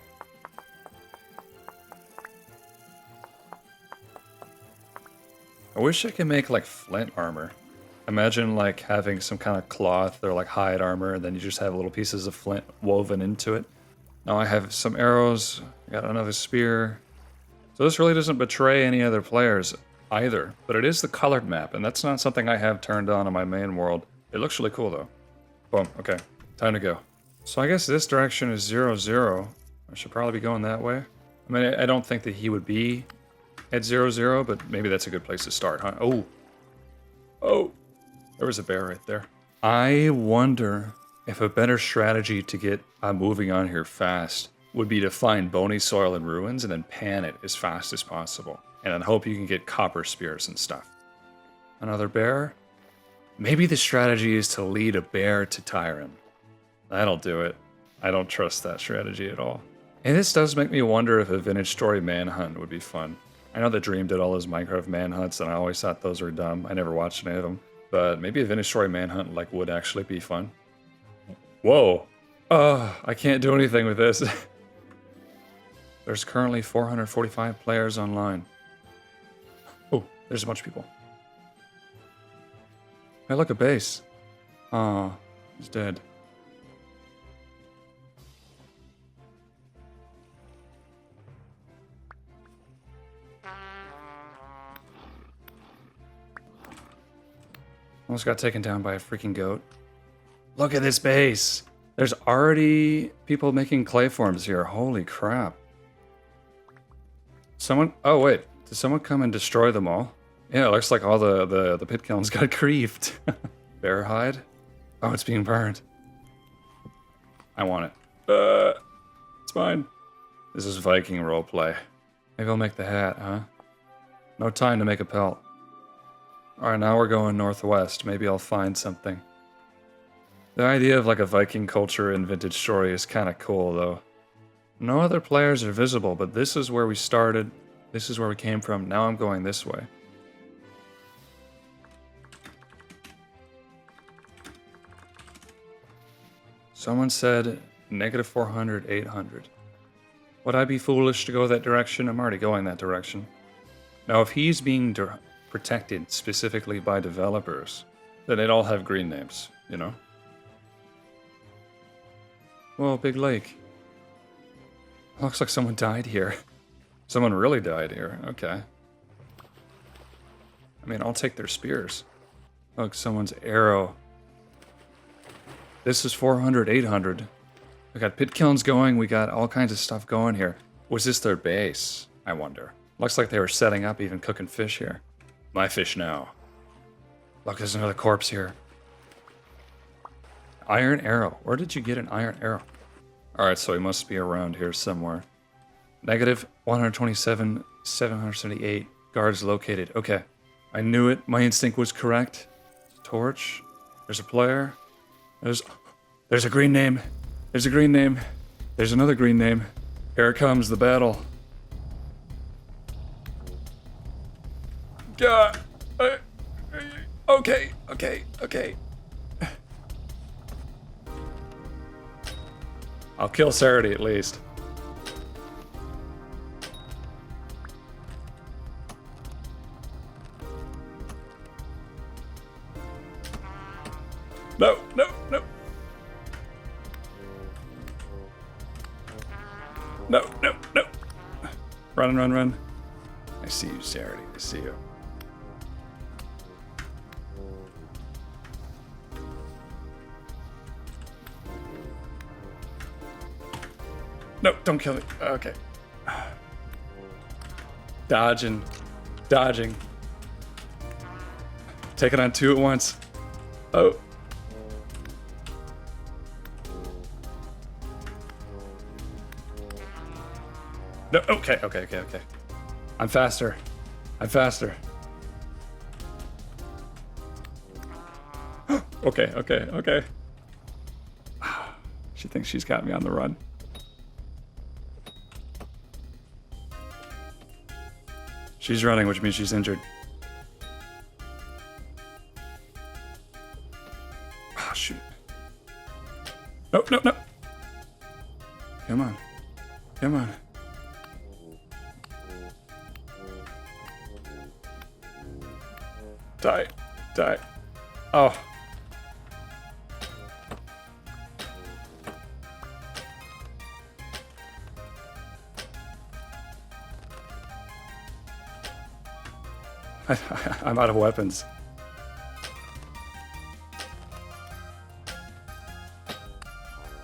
I wish I could make like flint armor. Imagine like having some kind of cloth or like hide armor, and then you just have little pieces of flint woven into it. Now I have some arrows. I got another spear. So this really doesn't betray any other players either, but it is the colored map, and that's not something I have turned on my main world. It looks really cool though. Boom, okay, time to go. So I guess this direction is 0, 0. I should probably be going that way. I mean, I don't think that he would be at 0, 0, but maybe that's a good place to start, huh? Oh, oh, there was a bear right there. I wonder if a better strategy to get moving on here fast would be to find bony soil and ruins and then pan it as fast as possible. And then hope you can get copper spears and stuff. Another bear? Maybe the strategy is to lead a bear to Tyron. That'll do it. I don't trust that strategy at all. And this does make me wonder if a vintage story manhunt would be fun. I know that Dream did all his Minecraft manhunts and I always thought those were dumb. I never watched any of them. But maybe a vintage story manhunt like would actually be fun. Whoa. Oh, I can't do anything with this. There's currently 445 players online. Oh, there's a bunch of people. Hey, look, a base. Aw, he's dead. Almost got taken down by a freaking goat. Look at this base. There's already people making clay forms here. Holy crap. Someone, oh wait, did someone come and destroy them all? Yeah, it looks like all the pit kilns got griefed. Bear hide? Oh, it's being burned. I want it. It's mine. This is Viking roleplay. Maybe I'll make the hat, huh? No time to make a pelt. Alright, now we're going northwest. Maybe I'll find something. The idea of like a Viking culture in vintage story is kind of cool though. No other players are visible, but this is where we started. This is where we came from. Now I'm going this way. Someone said -400, 800. Would I be foolish to go that direction? I'm already going that direction. Now, if he's being protected specifically by developers, then they'd all have green names, you know? Whoa, big lake. Looks like someone died here. Someone really died here. Okay. I mean, I'll take their spears. Look, someone's arrow. This is 400, 800. We got pit kilns going. We got all kinds of stuff going here. Was this their base? I wonder. Looks like they were setting up, even cooking fish here. My fish now. Look, there's another corpse here. Iron arrow. Where did you get an iron arrow? Alright, so he must be around here somewhere. -127, 778. Guards located. Okay. I knew it. My instinct was correct. Torch. There's a player. There's a green name. There's a green name. There's another green name. Here it comes, the battle. God. Okay. I'll kill Sarity at least. No. No. Run. I see you, Sarity. I see you. No, don't kill me. Okay. Dodging. Taking on two at once. Oh. No, okay. I'm faster. Okay. She thinks she's got me on the run. She's running, which means she's injured. Oh, shoot. No, no, no. Come on. Come on. Die. Die. Oh. I'm out of weapons.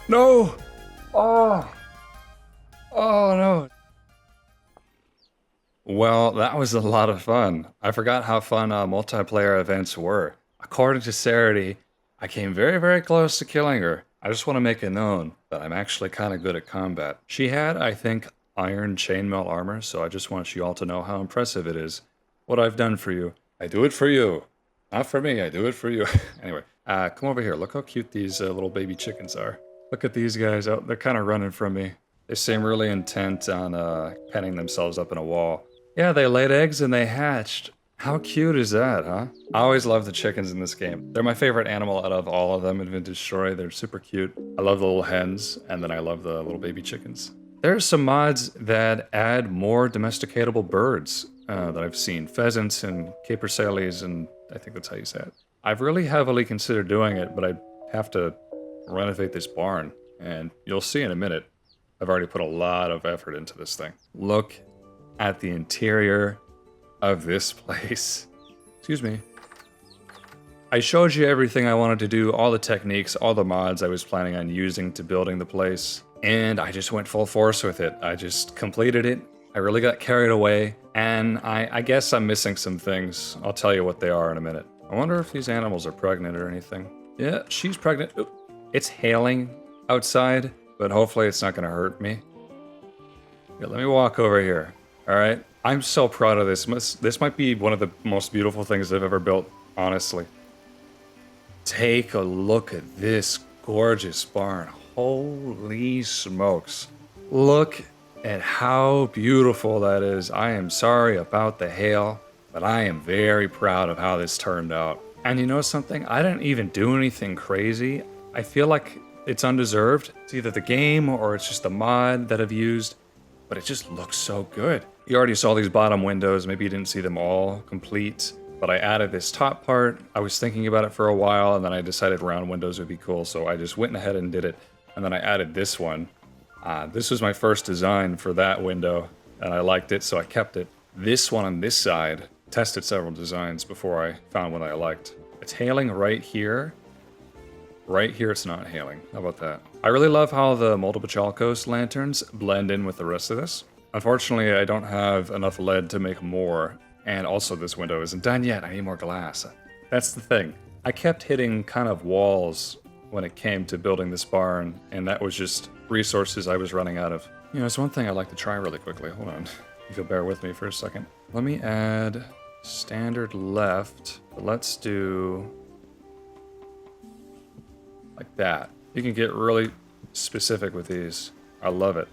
No! Oh! Oh no! Well, that was a lot of fun. I forgot how fun multiplayer events were. According to Sarity, I came very, very close to killing her. I just want to make it known that I'm actually kind of good at combat. She had, I think, iron chainmail armor, so I just want you all to know how impressive it is. What I've done for you. I do it for you. Not for me, I do it for you. Anyway, come over here. Look how cute these little baby chickens are. Look at these guys out. They're kind of running from me. They seem really intent on penning themselves up in a wall. Yeah, they laid eggs and they hatched. How cute is that, huh? I always love the chickens in this game. They're my favorite animal out of all of them in Vintage Story. They're super cute. I love the little hens, and then I love the little baby chickens. There's some mods that add more domesticatable birds that I've seen. Pheasants and capercaillies, and I think that's how you say it. I've really heavily considered doing it, but I have to renovate this barn, and you'll see in a minute. I've already put a lot of effort into this thing. Look at the interior of this place. Excuse me. I showed you everything I wanted to do, all the techniques, all the mods I was planning on using to building the place, and I just went full force with it. I just completed it. I really got carried away, and I guess I'm missing some things. I'll tell you what they are in a minute. I wonder if these animals are pregnant or anything. Yeah, she's pregnant. Ooh, it's hailing outside, but hopefully it's not gonna hurt me. Yeah, let me walk over here, all right? I'm so proud of this. This might be one of the most beautiful things I've ever built, honestly. Take a look at this gorgeous barn. Holy smokes. Look at how beautiful that is. I am sorry about the hail, but I am very proud of how this turned out. And you know something? I didn't even do anything crazy. I feel like it's undeserved. It's either the game or it's just the mod that I've used, but it just looks so good. You already saw these bottom windows. Maybe you didn't see them all complete, but I added this top part. I was thinking about it for a while, and then I decided round windows would be cool, so I just went ahead and did it. And then I added this one. This was my first design for that window, and I liked it, so I kept it. This one on this side, tested several designs before I found one I liked. It's hailing right here. Right here it's not hailing. How about that? I really love how the multiple chalcos lanterns blend in with the rest of this. Unfortunately, I don't have enough lead to make more, and also this window isn't done yet. I need more glass. That's the thing. I kept hitting kind of walls when it came to building this barn, and that was just resources I was running out of. You know, it's one thing I'd like to try really quickly. Hold on. If you'll bear with me for a second. Let me add standard left. But let's do like that. You can get really specific with these. I love it.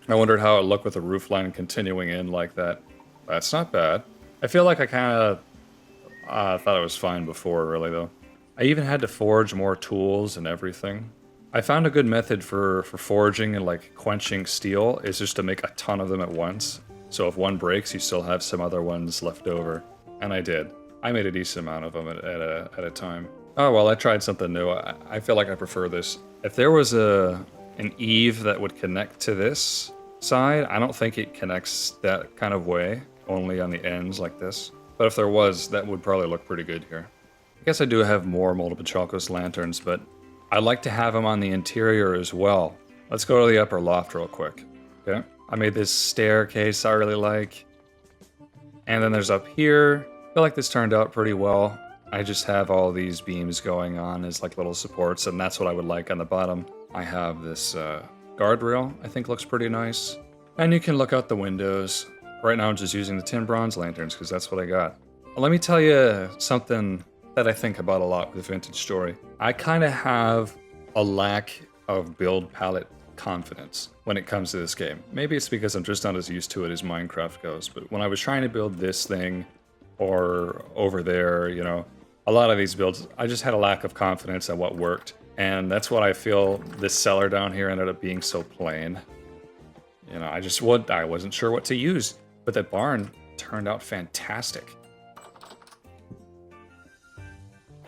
I wondered how it looked with the roof line continuing in like that. That's not bad. I feel like I kind of thought it was fine before, really, though. I even had to forge more tools and everything. I found a good method for forging and like quenching steel is just to make a ton of them at once. So if one breaks, you still have some other ones left over. And I did. I made a decent amount of them at a time. Oh, well, I tried something new. I feel like I prefer this. If there was an eave that would connect to this side, I don't think it connects that kind of way, only on the ends like this. But if there was, that would probably look pretty good here. I guess I do have more multiple chalcos lanterns, but I'd like to have them on the interior as well. Let's go to the upper loft real quick, okay? I made this staircase I really like. And then there's up here. I feel like this turned out pretty well. I just have all these beams going on as like little supports, and that's what I would like on the bottom. I have this guardrail, I think looks pretty nice. And you can look out the windows. Right now I'm just using the tin bronze lanterns because that's what I got. Let me tell you something that I think about a lot with Vintage Story. I kind of have a lack of build palette confidence when it comes to this game. Maybe it's because I'm just not as used to it as Minecraft goes, but when I was trying to build this thing or over there, you know, a lot of these builds, I just had a lack of confidence in what worked. And that's what I feel this cellar down here ended up being so plain. You know, I wasn't sure what to use, but the barn turned out fantastic.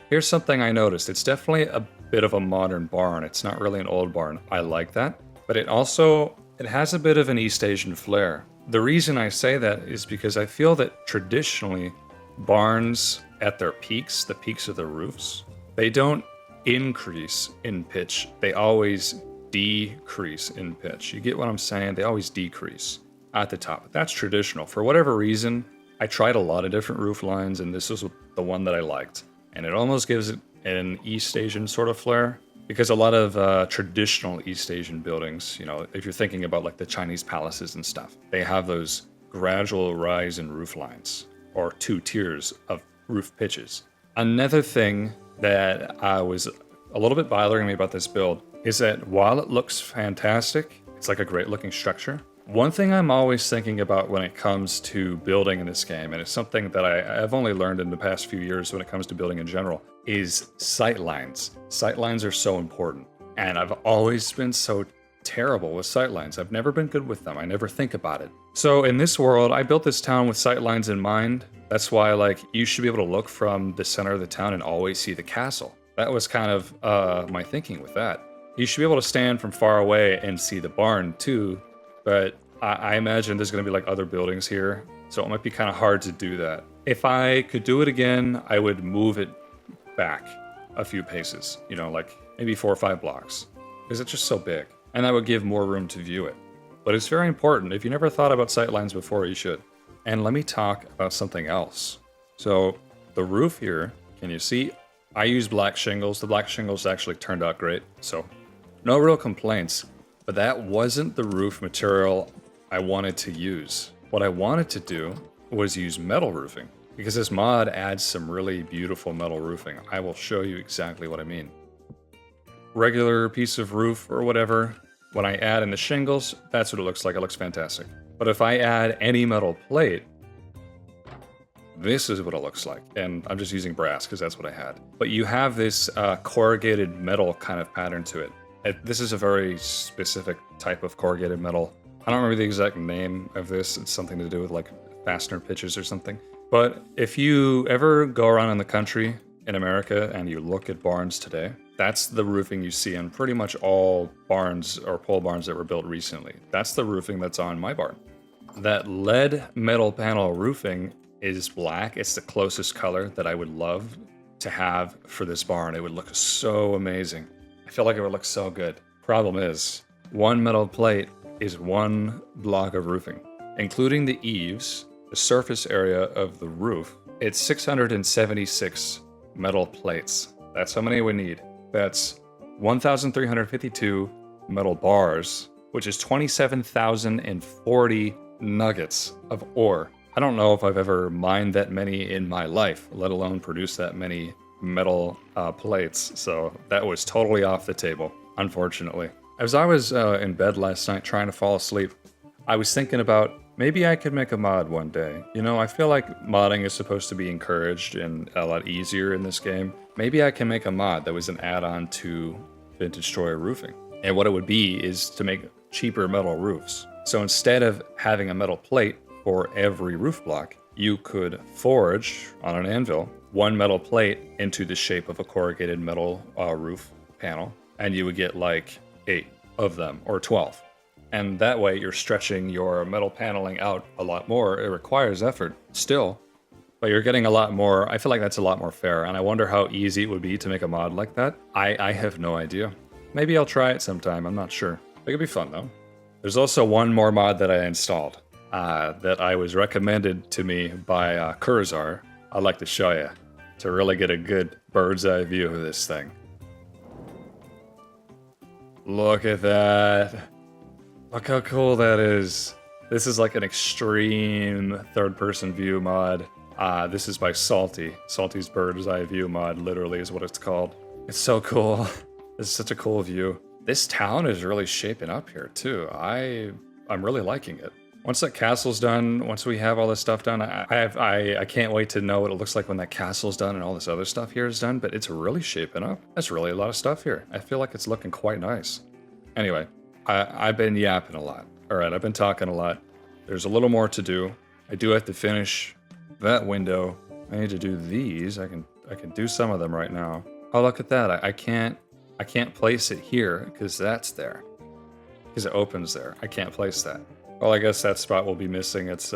Here's something I noticed. It's definitely a bit of a modern barn. It's not really an old barn. I like that, but it has a bit of an East Asian flair. The reason I say that is because I feel that traditionally barns at their peaks, the peaks of the roofs, they don't increase in pitch. They always decrease in pitch. You get what I'm saying? They always decrease at the top. That's traditional. For whatever reason, I tried a lot of different roof lines, and this was the one that I liked. And it almost gives it an East Asian sort of flair, because a lot of traditional East Asian buildings, you know, if you're thinking about like the Chinese palaces and stuff, they have those gradual rise in roof lines, or 2 tiers of roof pitches. Another thing that was a little bit bothering me about this build is that while it looks fantastic, it's like a great looking structure. One thing I'm always thinking about when it comes to building in this game, and it's something that I've only learned in the past few years when it comes to building in general, is sight lines. Sight lines are so important, and I've always been so terrible with sight lines. I've never been good with them. I never think about it. So in this world, I built this town with sight lines in mind. That's why, like, you should be able to look from the center of the town and always see the castle. That was kind of my thinking with that. You should be able to stand from far away and see the barn too, but I imagine there's going to be like other buildings here, so it might be kind of hard to do that. If I could do it again, I would move it back a few paces, you know, like maybe 4 or 5 blocks, because it's just so big, and that would give more room to view it. But it's very important. If you never thought about sightlines before, you should. And let me talk about something else. So the roof here, can you see? I use black shingles. The black shingles actually turned out great, so no real complaints. But that wasn't the roof material I wanted to use. What I wanted to do was use metal roofing, because this mod adds some really beautiful metal roofing. I will show you exactly what I mean. Regular piece of roof or whatever, when I add in the shingles, that's what it looks like. It looks fantastic. But if I add any metal plate, this is what it looks like. And I'm just using brass because that's what I had. But you have this corrugated metal kind of pattern to it. This is a very specific type of corrugated metal. I don't remember the exact name of this. It's something to do with like fastener pitches or something. But if you ever go around in the country in America and you look at barns today, that's the roofing you see in pretty much all barns or pole barns that were built recently. That's the roofing that's on my barn. That lead metal panel roofing is black. It's the closest color that I would love to have for this barn. It would look so amazing. I feel like it would look so good. Problem is, 1 metal plate is 1 block of roofing, including the eaves, the surface area of the roof. It's 676 metal plates. That's how many we need. That's 1,352 metal bars, which is 27,040 nuggets of ore. I don't know if I've ever mined that many in my life, let alone produce that many metal plates, so that was totally off the table, unfortunately. As I was in bed last night trying to fall asleep, I was thinking about maybe I could make a mod one day. You know, I feel like modding is supposed to be encouraged and a lot easier in this game. Maybe I can make a mod that was an add-on to Vintage Destroyer roofing. And what it would be is to make cheaper metal roofs. So instead of having a metal plate for every roof block, you could forge on an anvil 1 metal plate into the shape of a corrugated metal roof panel, and you would get like 8 of them or 12. And that way you're stretching your metal paneling out a lot more. It requires effort still, but you're getting a lot more. I feel like that's a lot more fair, and I wonder how easy it would be to make a mod like that. I have no idea. Maybe I'll try it sometime, I'm not sure. It could be fun though. There's also one more mod that I installed that I was recommended to me by Kurzar. I'd like to show you to really get a good bird's eye view of this thing. Look at that. Look how cool that is. This is like an extreme third-person view mod. This is by Salty. Salty's bird's eye view mod literally is what it's called. It's so cool. This is such a cool view. This town is really shaping up here too. I'm really liking it. Once that castle's done, once we have all this stuff done, I can't wait to know what it looks like when that castle's done and all this other stuff here is done, but it's really shaping up. That's really a lot of stuff here. I feel like it's looking quite nice. Anyway, I've been yapping a lot. All right, I've been talking a lot. There's a little more to do. I do have to finish that window. I need to do these. I can do some of them right now. Oh, look at that. I can't place it here because that's there. Because it opens there. I can't place that. Well, I guess that spot will be missing its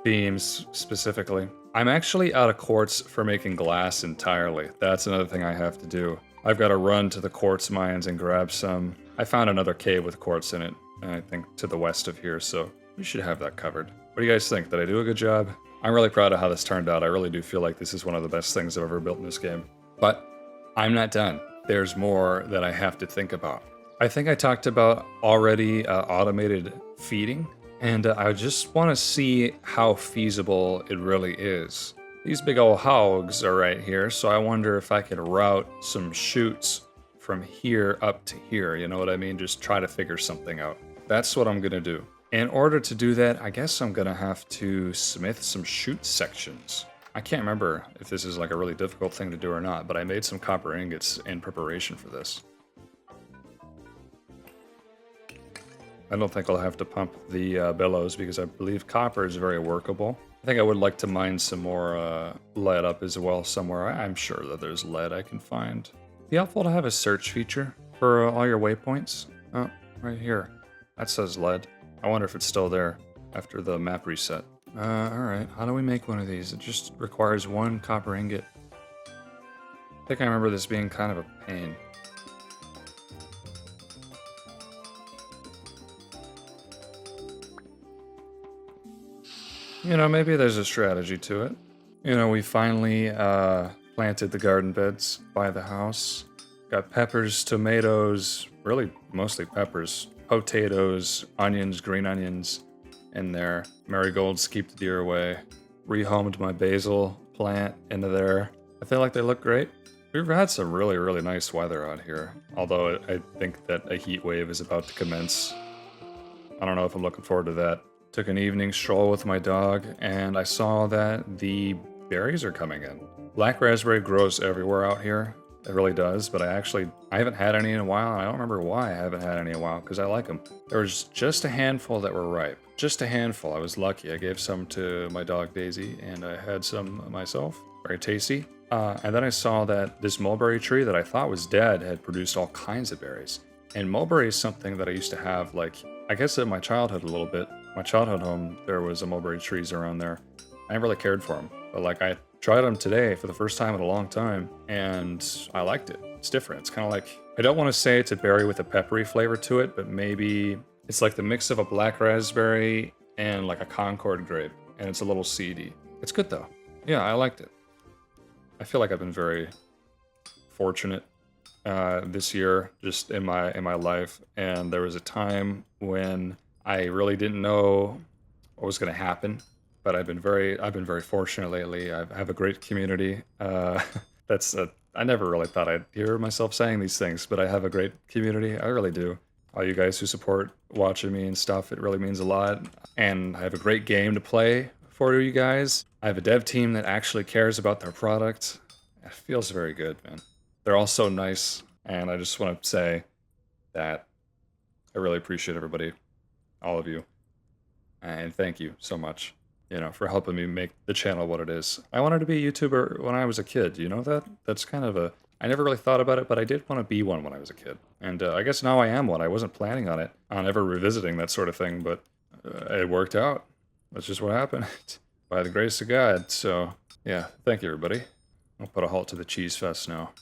beams specifically. I'm actually out of quartz for making glass entirely. That's another thing I have to do. I've got to run to the quartz mines and grab some. I found another cave with quartz in it, I think to the west of here, so we should have that covered. What do you guys think? Did I do a good job? I'm really proud of how this turned out. I really do feel like this is one of the best things I've ever built in this game. But I'm not done. There's more that I have to think about. I think I talked about already automated feeding, and I just want to see how feasible it really is. These big old hogs are right here, so I wonder if I could route some chutes from here up to here, you know what I mean? Just try to figure something out. That's what I'm gonna do. In order to do that, I guess I'm gonna have to smith some chute sections. I can't remember if this is like a really difficult thing to do or not, but I made some copper ingots in preparation for this. I don't think I'll have to pump the bellows because I believe copper is very workable. I think I would like to mine some more lead up as well somewhere. I'm sure that there's lead I can find. It'd be helpful to have a search feature for all your waypoints. Oh, right here. That says lead. I wonder if it's still there after the map reset. Alright, how do we make one of these? It just requires one copper ingot. I think I remember this being kind of a pain. You know, maybe there's a strategy to it. You know, we finally planted the garden beds by the house. Got peppers, tomatoes, really mostly peppers, potatoes, onions, green onions in there. Marigolds keep the deer away. Rehomed my basil plant into there. I feel like they look great. We've had some really, really nice weather out here. Although I think that a heat wave is about to commence. I don't know if I'm looking forward to that. Took an evening stroll with my dog, and I saw that the berries are coming in. Black raspberry grows everywhere out here. It really does, but I haven't had any in a while, and I don't remember why I haven't had any in a while, because I like them. There was just a handful that were ripe. Just a handful. I was lucky. I gave some to my dog Daisy, and I had some myself. Very tasty. And then I saw that this mulberry tree that I thought was dead had produced all kinds of berries. And mulberry is something that I used to have, like, I guess in my childhood a little bit. My childhood home, there was a mulberry trees around there. I never really cared for them, but like I tried them today for the first time in a long time, and I liked it. It's different. It's kind of like, I don't want to say it's a berry with a peppery flavor to it, but maybe it's like the mix of a black raspberry and like a Concord grape, and it's a little seedy. It's good though. Yeah, I liked it. I feel like I've been very fortunate this year, just in my life, and there was a time when I really didn't know what was going to happen, but I've been very fortunate lately. I have a great community. I never really thought I'd hear myself saying these things, but I have a great community. I really do. All you guys who support watching me and stuff, it really means a lot. And I have a great game to play for you guys. I have a dev team that actually cares about their product. It feels very good, man. They're all so nice, and I just want to say that I really appreciate everybody. All of you, and thank you so much, you know, for helping me make the channel what it is. I wanted to be a YouTuber when I was a kid, you know that? That's kind of I never really thought about it, but I did want to be one when I was a kid. And I guess now I am one. I wasn't planning on ever revisiting that sort of thing, but it worked out. That's just what happened, by the grace of God. So, yeah, thank you, everybody. I'll put a halt to the cheese fest now.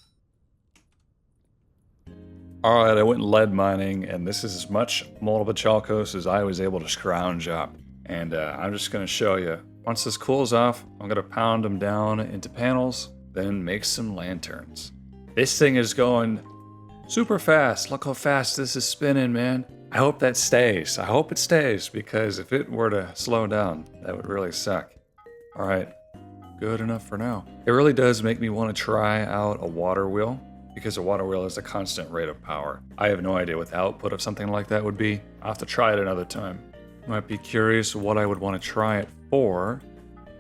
Alright, I went lead mining, and this is as much multiple chalcos as I was able to scrounge up. And I'm just going to show you. Once this cools off, I'm going to pound them down into panels, then make some lanterns. This thing is going super fast. Look how fast this is spinning, man. I hope that stays. I hope it stays, because if it were to slow down, that would really suck. Alright, good enough for now. It really does make me want to try out a water wheel. because a water wheel is a constant rate of power. I have no idea what the output of something like that would be. I'll have to try it another time. You might be curious what I would want to try it for.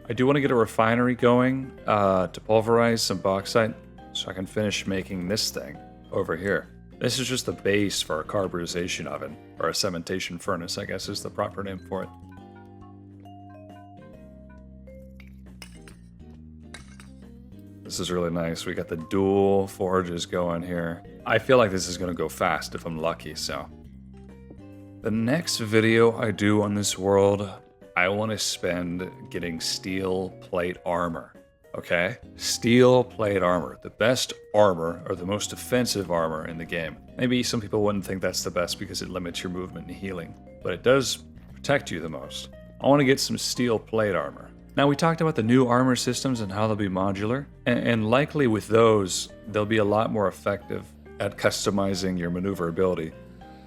I do want to get a refinery going to pulverize some bauxite so I can finish making this thing over here. This is just the base for a carburization oven, or a cementation furnace, I guess is the proper name for it. This is really nice. We got the dual forges going here. I feel like this is going to go fast if I'm lucky, so. The next video I do on this world, I want to spend getting steel plate armor. Okay? Steel plate armor. The best armor, or the most offensive armor in the game. Maybe some people wouldn't think that's the best because it limits your movement and healing, but it does protect you the most. I want to get some steel plate armor. Now, we talked about the new armor systems and how they'll be modular, and likely with those, they'll be a lot more effective at customizing your maneuverability.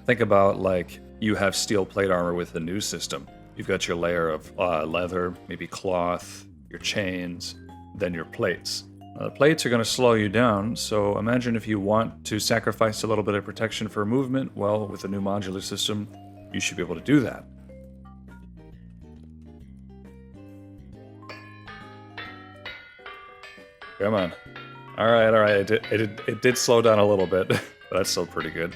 Think about, like, you have steel plate armor with the new system. You've got your layer of leather, maybe cloth, your chains, then your plates. Now, the plates are going to slow you down, so imagine if you want to sacrifice a little bit of protection for movement, well, with the new modular system, you should be able to do that. Come on. Alright, it did slow down a little bit, but that's still pretty good.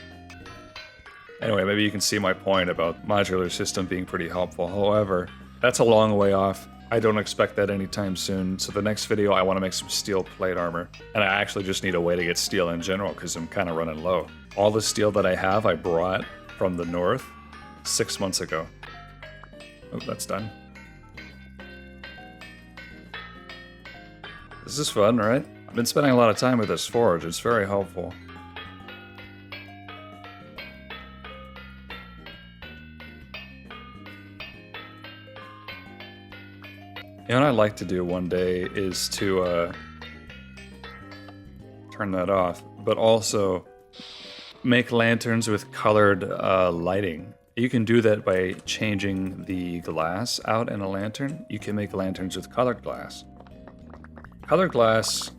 Anyway, maybe you can see my point about modular system being pretty helpful. However, that's a long way off. I don't expect that anytime soon, so the next video I want to make some steel plate armor. And I actually just need a way to get steel in general, because I'm kind of running low. All the steel that I have, I brought from the north 6 months ago. Oh, that's done. This is fun, right? I've been spending a lot of time with this forge. It's very helpful. You know what I'd like to do one day is to turn that off, but also make lanterns with colored lighting. You can do that by changing the glass out in a lantern. You can make lanterns with colored glass. Colored glass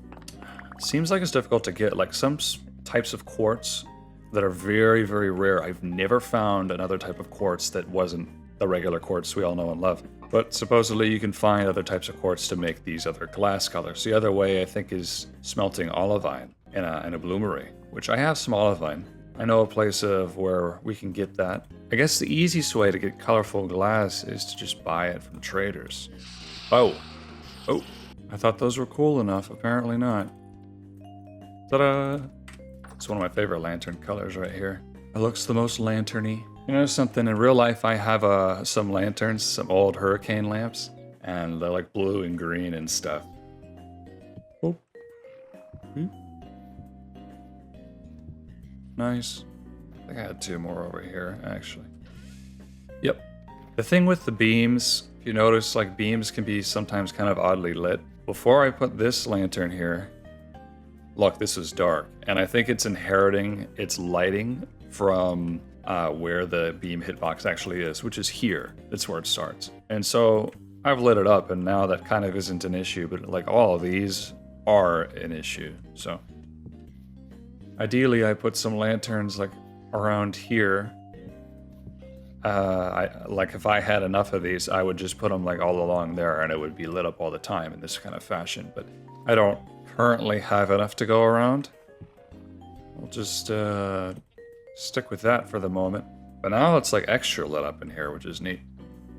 seems like it's difficult to get. Like some types of quartz that are very, very rare. I've never found another type of quartz that wasn't the regular quartz we all know and love. But supposedly you can find other types of quartz to make these other glass colors. The other way, I think, is smelting olivine in a bloomery, which I have some olivine. I know a place where we can get that. I guess the easiest way to get colorful glass is to just buy it from traders. Oh. I thought those were cool enough. Apparently not. Ta-da! It's one of my favorite lantern colors right here. It looks the most lanterny. You know something, in real life I have some lanterns, some old hurricane lamps, and they're like blue and green and stuff. Oh. Nice. I think I had 2 more over here, actually. Yep. The thing with the beams, if you notice, like beams can be sometimes kind of oddly lit. Before I put this lantern here, look, this is dark, and I think it's inheriting its lighting from where the beam hitbox actually is, which is here. That's where it starts. And so I've lit it up, and now that kind of isn't an issue, but like all of these are an issue. So ideally I put some lanterns like around here. Like if I had enough of these, I would just put them like all along there and it would be lit up all the time in this kind of fashion. But I don't currently have enough to go around. I'll just stick with that for the moment. But now it's like extra lit up in here, which is neat.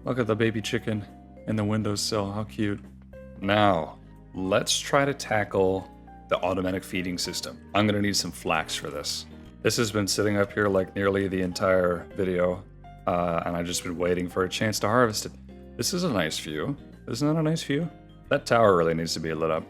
Look at the baby chicken in the windowsill, how cute. Now, let's try to tackle the automatic feeding system. I'm gonna need some flax for this. This has been sitting up here like nearly the entire video, and I've just been waiting for a chance to harvest it. This is a nice view. Isn't that a nice view? That tower really needs to be lit up.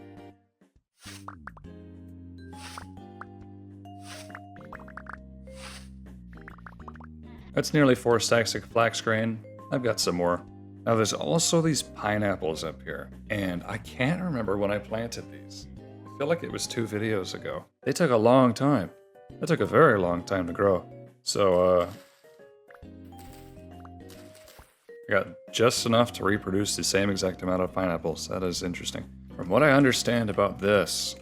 That's nearly 4 stacks of flax grain. I've got some more. Now there's also these pineapples up here, and I can't remember when I planted these. I feel like it was 2 videos ago. They took a long time. That took a very long time to grow. So, I got just enough to reproduce the same exact amount of pineapples. That is interesting. From what I understand about this,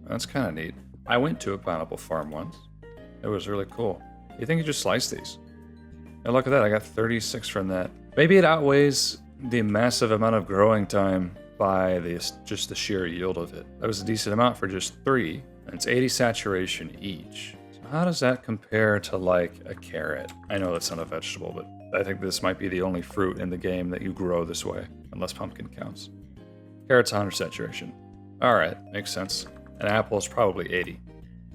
that's kind of neat. I went to a pineapple farm once. It was really cool. You think you just slice these? And look at that, I got 36 from that. Maybe it outweighs the massive amount of growing time by just the sheer yield of it. That was a decent amount for just 3, and it's 80 saturation each. So how does that compare to like a carrot? I know that's not a vegetable, but I think this might be the only fruit in the game that you grow this way, unless pumpkin counts. Carrot's 100 saturation. Alright, makes sense. An apple is probably 80.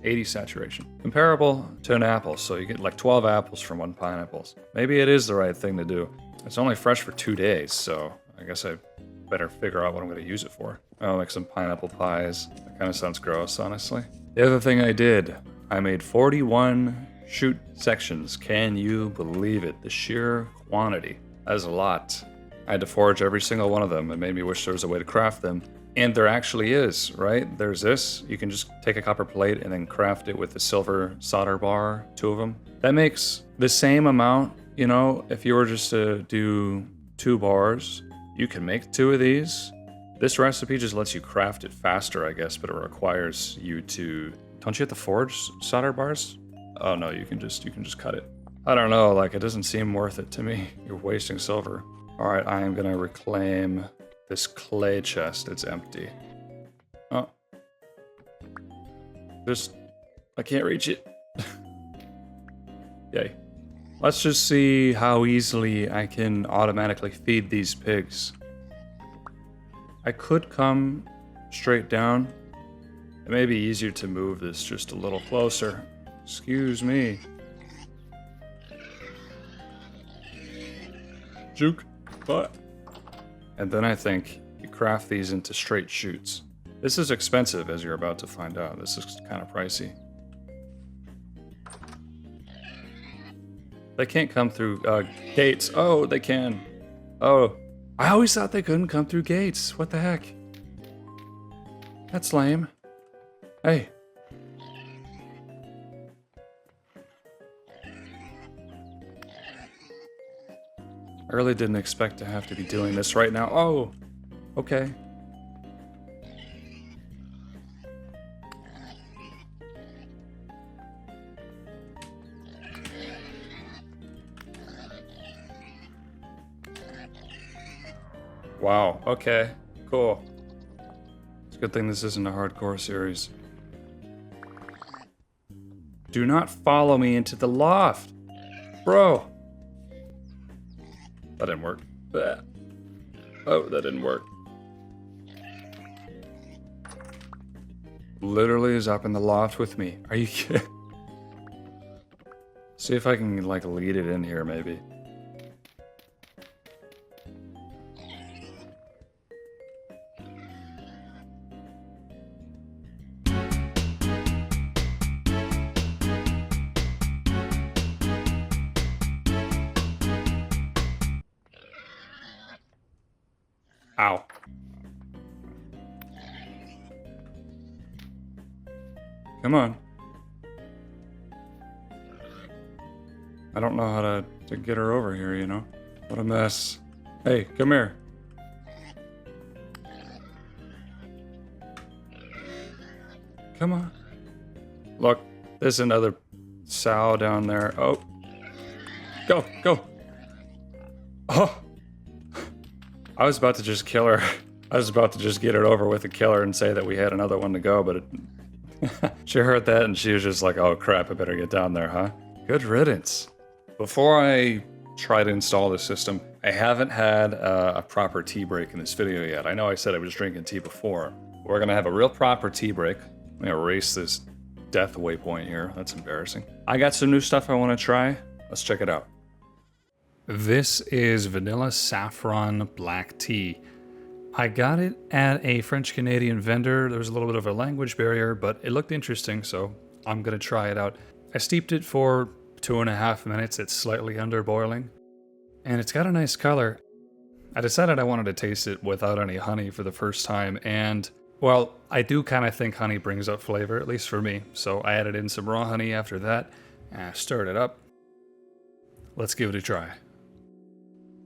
80 saturation. Comparable to an apple, so you get like 12 apples from 1 pineapple. Maybe it is the right thing to do. It's only fresh for 2 days, so I guess I better figure out what I'm going to use it for. I'll make some pineapple pies. That kind of sounds gross, honestly. The other thing I did, I made 41 shoot sections. Can you believe it? The sheer quantity. That is a lot. I had to forge every single one of them. It made me wish there was a way to craft them. And there actually is, right? There's this. You can just take a copper plate and then craft it with a silver solder bar, 2 of them. That makes the same amount, you know, if you were just to do 2 bars, you can make 2 of these. This recipe just lets you craft it faster, I guess, but it requires you to... Don't you have to forge solder bars? Oh no, you can just cut it. I don't know, like it doesn't seem worth it to me. You're wasting silver. All right, I am gonna reclaim this clay chest. It's empty. Oh. I can't reach it. Yay. Let's just see how easily I can automatically feed these pigs. I could come straight down. It may be easier to move this just a little closer. Excuse me. Juke. But. And then I think you craft these into straight chutes. This is expensive, as you're about to find out. This is kind of pricey. They can't come through gates. Oh, they can. Oh, I always thought they couldn't come through gates. What the heck? That's lame. Hey. I really didn't expect to have to be doing this right now. Oh, okay. Wow, okay, cool. It's a good thing this isn't a hardcore series. Do not follow me into the loft. Bro. That didn't work. Blech. Oh, that didn't work. Literally is up in the loft with me. Are you kidding? See if I can, like, lead it in here, maybe. Ow. Come on. I don't know how to get her over here, you know? What a mess. Hey, come here. Come on. Look, there's another sow down there. Oh. Go, go. Oh. I was about to just kill her. I was about to just get it over with and kill her and say that we had another one to go, but she heard that and she was just like, oh crap, I better get down there, huh? Good riddance. Before I try to install this system, I haven't had a proper tea break in this video yet. I know I said I was drinking tea before. We're gonna have a real proper tea break. I'm gonna erase this death waypoint here. That's embarrassing. I got some new stuff I wanna try. Let's check it out. This is vanilla saffron black tea. I got it at a French-Canadian vendor. There was a little bit of a language barrier, but it looked interesting, so I'm gonna try it out. I steeped it for 2.5 minutes. It's slightly under boiling, and it's got a nice color. I decided I wanted to taste it without any honey for the first time, and well, I do kind of think honey brings up flavor, at least for me, so I added in some raw honey after that, and I stirred it up. Let's give it a try.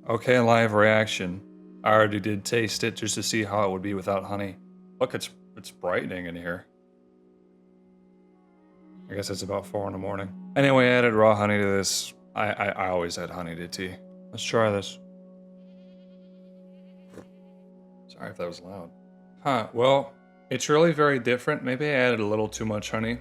Okay, live reaction. I already did taste it just to see how it would be without honey. Look, it's brightening in here. I guess it's about 4 in the morning. Anyway, I added raw honey to this. I always add honey to tea. Let's try this. Sorry if that was loud. Huh, well, it's really very different. Maybe I added a little too much honey.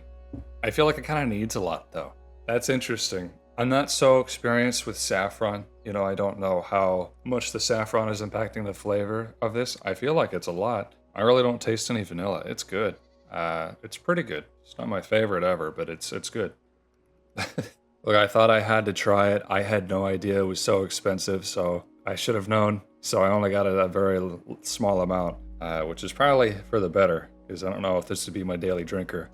I feel like it kind of needs a lot, though. That's interesting. I'm not so experienced with saffron. You know, I don't know how much the saffron is impacting the flavor of this. I feel like it's a lot. I really don't taste any vanilla. It's good. It's pretty good. It's not my favorite ever, but it's good. Look, I thought I had to try it. I had no idea it was so expensive, so I should have known. So I only got a very small amount, which is probably for the better, because I don't know if this would be my daily drinker.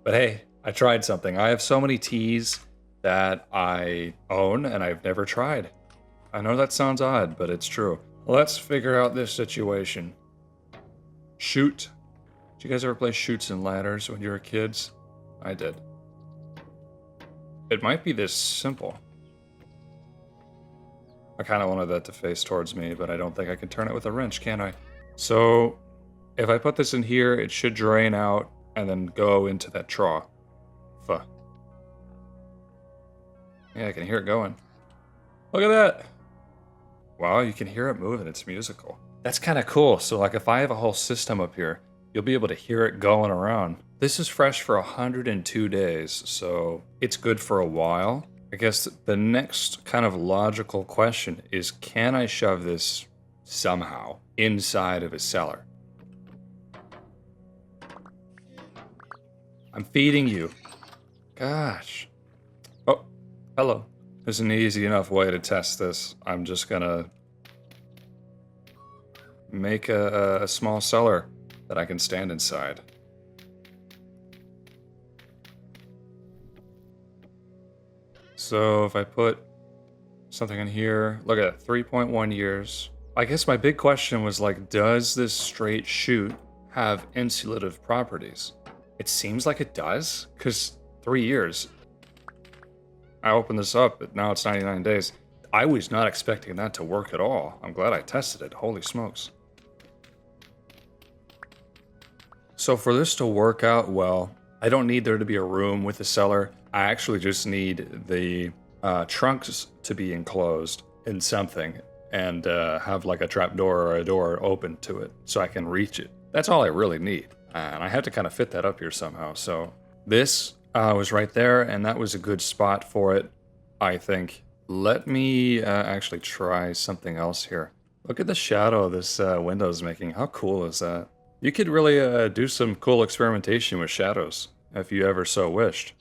But hey, I tried something. I have so many teas that I own and I've never tried. I know that sounds odd, but it's true. Let's figure out this situation. Shoot. Did you guys ever play Chutes and Ladders when you were kids? I did. It might be this simple. I kind of wanted that to face towards me, but I don't think I can turn it with a wrench, can I? So, if I put this in here, it should drain out and then go into that trough. Yeah, I can hear it going. Look at that! Wow, you can hear it moving. It's musical. That's kind of cool. So, like, if I have a whole system up here, you'll be able to hear it going around. This is fresh for 102 days, so it's good for a while. I guess the next kind of logical question is, can I shove this somehow inside of a cellar? I'm feeding you. Gosh. Oh, hello. There's an easy enough way to test this. I'm just gonna make a small cellar that I can stand inside. So if I put something in here, look at that, 3.1 years. I guess my big question was like, does this straight chute have insulative properties? It seems like it does, because 3 years. I opened this up, but now it's 99 days. I was not expecting that to work at all. I'm glad I tested it, holy smokes. So for this to work out well, I don't need there to be a room with a cellar. I actually just need the trunks to be enclosed in something and have like a trapdoor or a door open to it so I can reach it. That's all I really need. And I had to kind of fit that up here somehow. So this was right there, and that was a good spot for it, I think. Let me actually try something else here. Look at the shadow this window is making. How cool is that? You could really do some cool experimentation with shadows, if you ever so wished.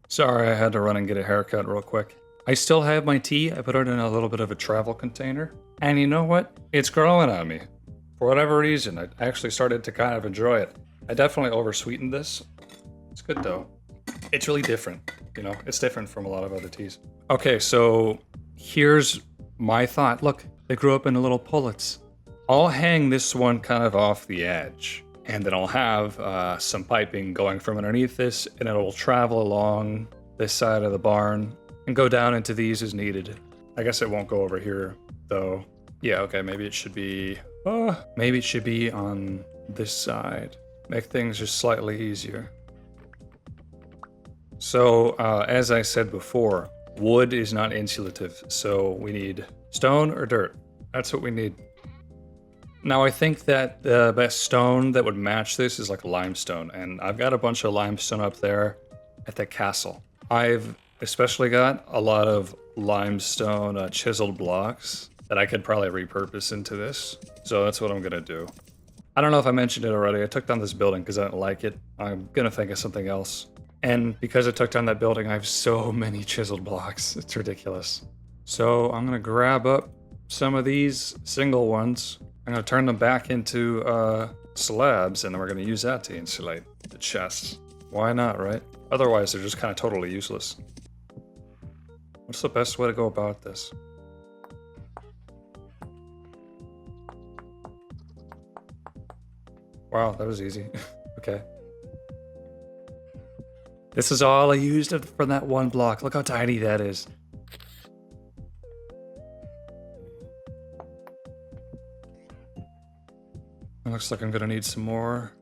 Sorry, I had to run and get a haircut real quick. I still have my tea. I put it in a little bit of a travel container. And you know what? It's growing on me. For whatever reason, I actually started to kind of enjoy it. I definitely oversweetened this. It's good though. It's really different, you know? It's different from a lot of other teas. Okay, so here's my thought. Look, they grew up into little pullets. I'll hang this one kind of off the edge, and then I'll have some piping going from underneath this, and it'll travel along this side of the barn and go down into these as needed. I guess it won't go over here, though. Yeah, okay, maybe it should be on this side. Make things just slightly easier. So, as I said before, wood is not insulative, so we need stone or dirt. That's what we need. Now, I think that the best stone that would match this is like limestone, and I've got a bunch of limestone up there at the castle. I've especially got a lot of limestone chiseled blocks that I could probably repurpose into this, so that's what I'm gonna do. I don't know if I mentioned it already. I took down this building because I didn't like it. I'm gonna think of something else. And because I took down that building, I have so many chiseled blocks. It's ridiculous. So I'm gonna grab up some of these single ones. I'm gonna turn them back into slabs, and then we're gonna use that to insulate the chests. Why not, right? Otherwise, they're just kind of totally useless. What's the best way to go about this? Wow, that was easy. Okay. This is all I used from that one block. Look how tiny that is. It looks like I'm gonna need some more.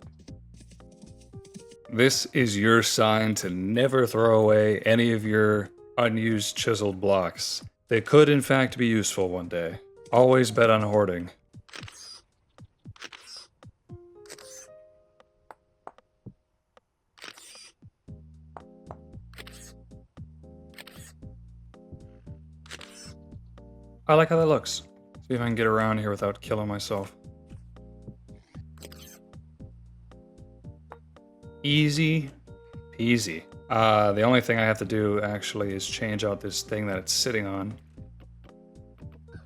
This is your sign to never throw away any of your unused chiseled blocks. They could in fact be useful one day. Always bet on hoarding. I like how that looks. See if I can get around here without killing myself. Easy peasy. The only thing I have to do actually is change out this thing that it's sitting on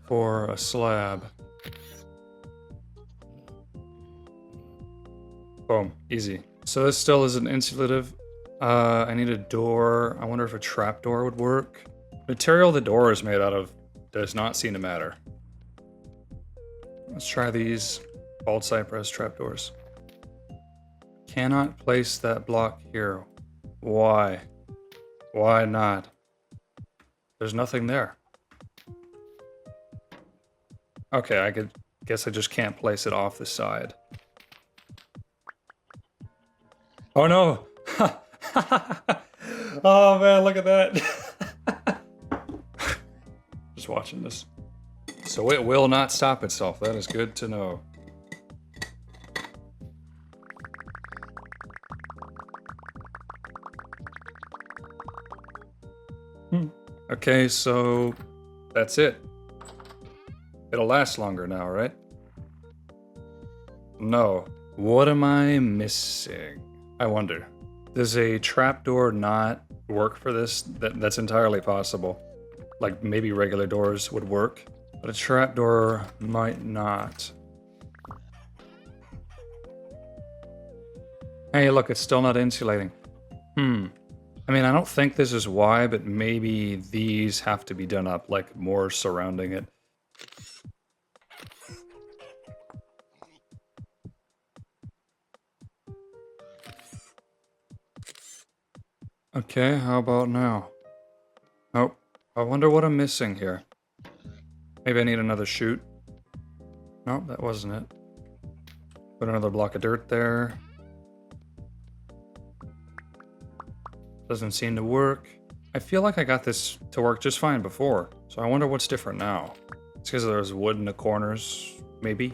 for a slab. Boom, easy. So this still isn't insulative. I need a door. I wonder if a trapdoor would work. Material the door is made out of does not seem to matter. Let's try these bald cypress trapdoors. Cannot place that block here. Why? Why not? There's nothing there. Okay, I guess I just can't place it off the side. Oh no! Oh man, look at that! Just watching this. So it will not stop itself. That is good to know. Okay, so that's it. It'll last longer now, right? No. What am I missing? I wonder. Does a trapdoor not work for this? That's entirely possible. Like maybe regular doors would work, but a trapdoor might not. Hey, look, it's still not insulating. I mean, I don't think this is why, but maybe these have to be done up, like more surrounding it. Okay, how about now? Oh, I wonder what I'm missing here. Maybe I need another chute. No, that wasn't it. Put another block of dirt there. Doesn't seem to work. I feel like I got this to work just fine before, so I wonder what's different now. It's because there's wood in the corners, maybe?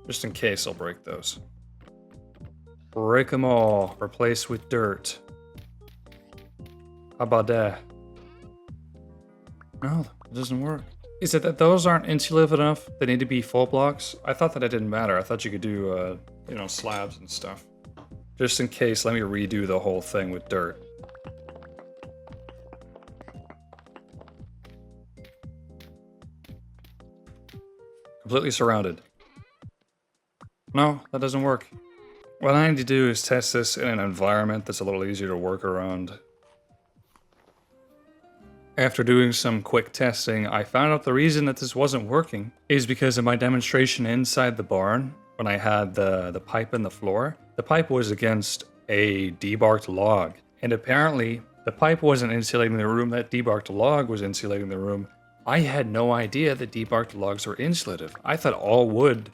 Just in case I'll break those. Break them all. Replace with dirt. How about that? No, it doesn't work. Is it that those aren't insulative enough? They need to be full blocks? I thought that it didn't matter. I thought you could do, you know, slabs and stuff. Just in case, let me redo the whole thing with dirt. Completely surrounded. No, that doesn't work. What I need to do is test this in an environment that's a little easier to work around. After doing some quick testing, I found out the reason that this wasn't working is because of my demonstration inside the barn. When I had the pipe in the floor, the pipe was against a debarked log. And apparently, the pipe wasn't insulating the room, that debarked log was insulating the room. I had no idea that debarked logs were insulative. I thought all wood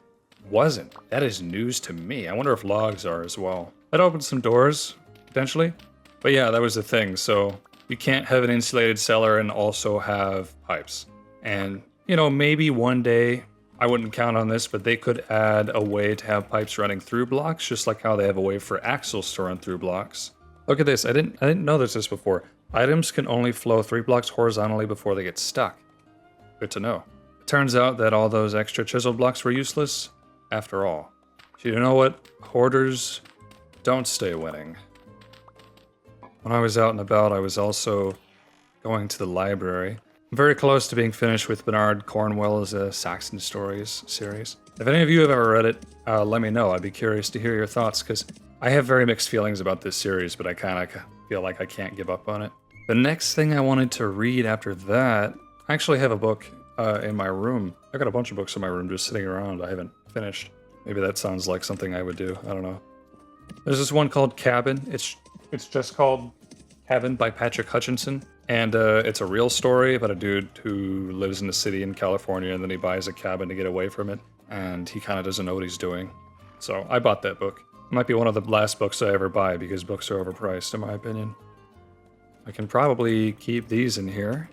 wasn't. That is news to me. I wonder if logs are as well. That opened some doors, potentially. But yeah, that was the thing. So you can't have an insulated cellar and also have pipes. And, you know, maybe one day, I wouldn't count on this, but they could add a way to have pipes running through blocks, just like how they have a way for axles to run through blocks. Look at this. I didn't know this before. Items can only flow 3 blocks horizontally before they get stuck. Good to know. It turns out that all those extra chisel blocks were useless after all. So you know what? Hoarders don't stay winning. When I was out and about, I was also going to the library. I'm very close to being finished with Bernard Cornwell's Saxon Stories series. If any of you have ever read it, let me know. I'd be curious to hear your thoughts, because I have very mixed feelings about this series, but I kind of feel like I can't give up on it. The next thing I wanted to read after that, I actually have a book in my room. I got a bunch of books in my room just sitting around. I haven't finished. Maybe that sounds like something I would do. I don't know. There's this one called Cabin. It's just called Cabin by Patrick Hutchinson. And it's a real story about a dude who lives in a city in California, and then he buys a cabin to get away from it. And he kind of doesn't know what he's doing. So I bought that book. It might be one of the last books I ever buy because books are overpriced, in my opinion. I can probably keep these in here.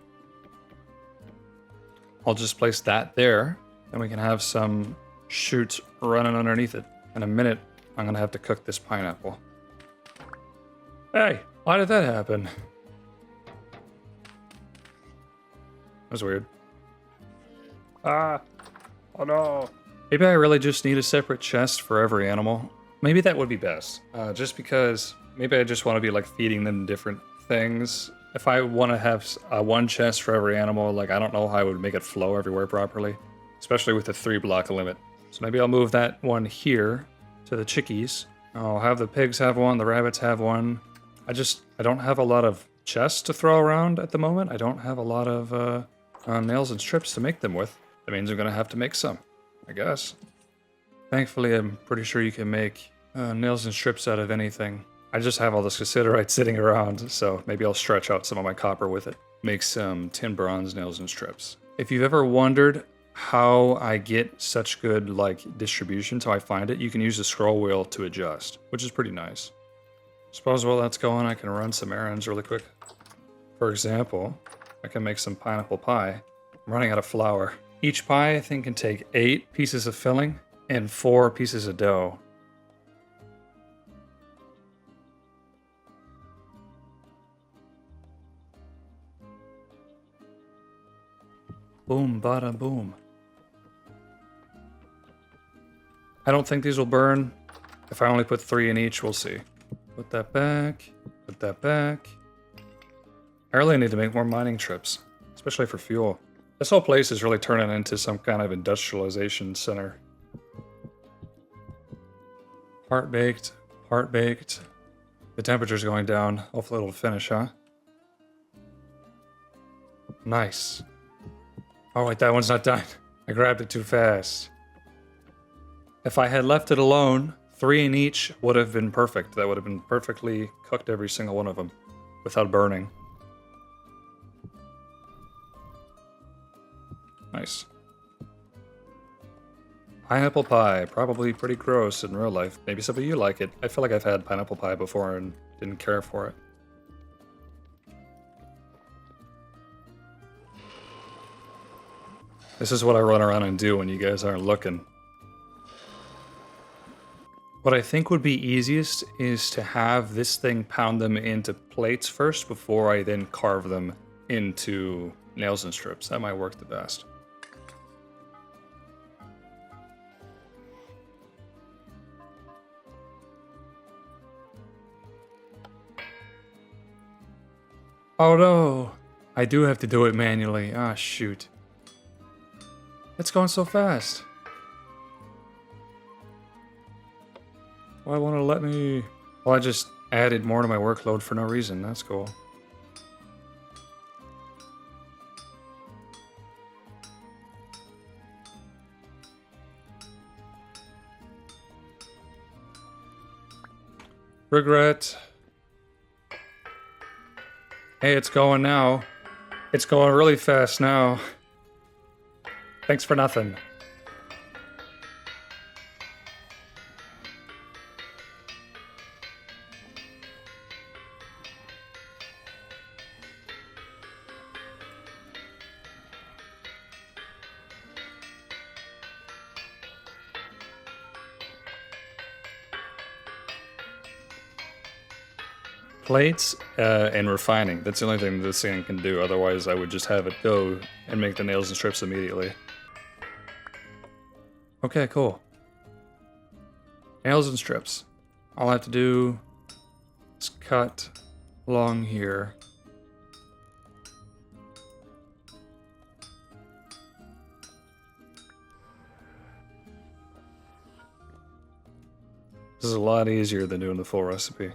I'll just place that there, and we can have some shoots running underneath it. In a minute, I'm gonna have to cook this pineapple. Hey, why did that happen? That was weird. Ah, oh no. Maybe I really just need a separate chest for every animal. Maybe that would be best. Just because maybe I just want to be like feeding them different things. If I want to have one chest for every animal, like I don't know how I would make it flow everywhere properly, especially with the 3-block limit. So maybe I'll move that one here to the chickies. I'll have the pigs have one, the rabbits have one. I don't have a lot of chests to throw around at the moment. I don't have a lot of nails and strips to make them with. That means I'm gonna have to make some, I guess. Thankfully, I'm pretty sure you can make nails and strips out of anything. I just have all this cassiterite sitting around, so maybe I'll stretch out some of my copper with it. Make some tin bronze nails and strips. If you've ever wondered how I get such good distribution, how I find it, you can use the scroll wheel to adjust, which is pretty nice. Suppose while that's going, I can run some errands really quick. For example, I can make some pineapple pie. I'm running out of flour. Each pie, I think, can take 8 pieces of filling and 4 pieces of dough. Boom, bada, boom. I don't think these will burn. If I only put 3 in each, we'll see. Put that back. Put that back. I really need to make more mining trips, especially for fuel. This whole place is really turning into some kind of industrialization center. Heart baked, heart baked. The temperature's going down. Hopefully it'll finish, huh? Nice. Oh wait, that one's not done. I grabbed it too fast. If I had left it alone, 3 in each would have been perfect. That would have been perfectly cooked, every single one of them, without burning. Nice. Pineapple pie, probably pretty gross in real life. Maybe some of you like it. I feel like I've had pineapple pie before and didn't care for it. This is what I run around and do when you guys aren't looking. What I think would be easiest is to have this thing pound them into plates first before I then carve them into nails and strips. That might work the best. Oh no! I do have to do it manually. Ah, shoot. It's going so fast. Why won't it let me... Well, I just added more to my workload for no reason. That's cool. Regret. Hey, it's going now. It's going really fast now. Thanks for nothing. Plates and refining. That's the only thing this thing can do. Otherwise, I would just have it go and make the nails and strips immediately. Okay, cool. Nails and strips. All I have to do is cut along here. This is a lot easier than doing the full recipe.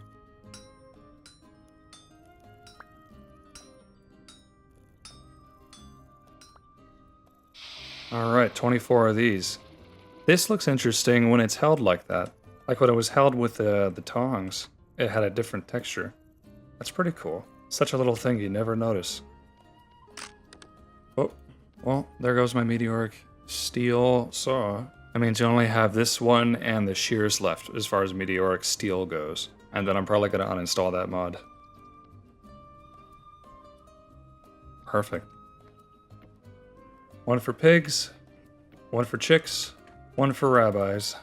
Alright, 24 of these. This looks interesting when it's held like that. Like when it was held with the tongs. It had a different texture. That's pretty cool. Such a little thing you never notice. Oh, well, there goes my Meteoric steel saw. That means you only have this one and the shears left as far as Meteoric steel goes. And then I'm probably going to uninstall that mod. Perfect. One for pigs, one for chicks, one for rabbis,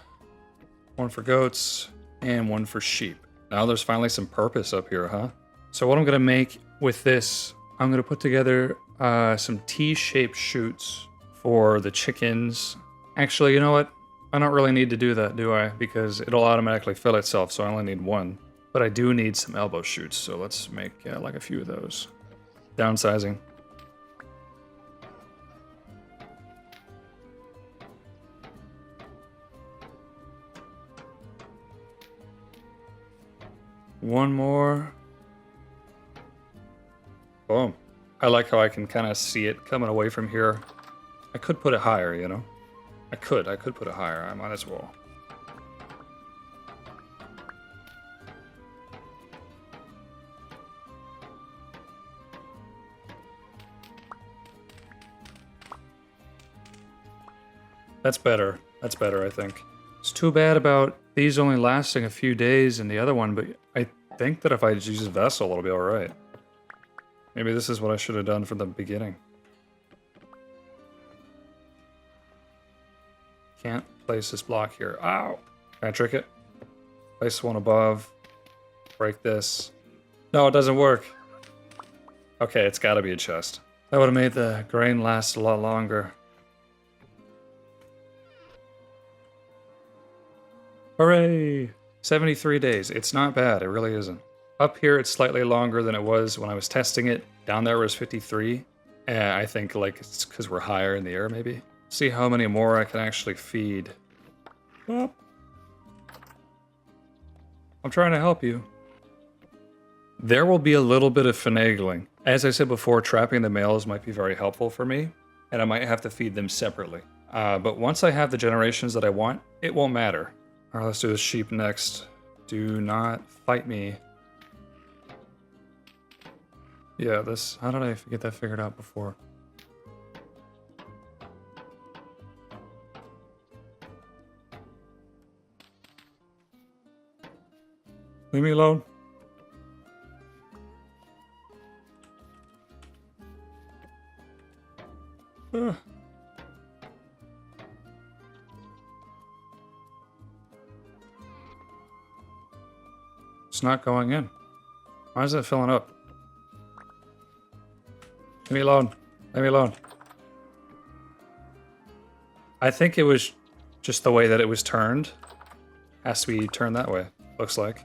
one for goats, and one for sheep. Now there's finally some purpose up here, huh? So what I'm going to make with this, I'm going to put together some T-shaped chutes for the chickens. Actually, you know what? I don't really need to do that, do I? Because it'll automatically fill itself, so I only need one. But I do need some elbow chutes, so let's make like a few of those. Downsizing. One more. Boom. I like how I can kind of see it coming away from here. I could put it higher, you know? I could put it higher. I might as well. That's better. That's better, I think. It's too bad about these only lasting a few days in the other one, but I think that if I just use a vessel, it'll be alright. Maybe this is what I should have done from the beginning. Can't place this block here. Ow! Can I trick it? Place one above. Break this. No, it doesn't work. Okay, it's gotta be a chest. That would have made the grain last a lot longer. Hooray! 73 days. It's not bad. It really isn't. Up here, it's slightly longer than it was when I was testing it. Down there was 53. And I think like it's because we're higher in the air, maybe. See how many more I can actually feed. Oh. I'm trying to help you. There will be a little bit of finagling. As I said before, trapping the males might be very helpful for me, and I might have to feed them separately. But once I have the generations that I want, it won't matter. Alright, let's do the sheep next. Do not fight me. Yeah, this... How did I get that figured out before? Leave me alone. Ugh. It's not going in. Why is it filling up? Leave me alone. Leave me alone. I think it was just the way that it was turned. Has to be turned that way, looks like.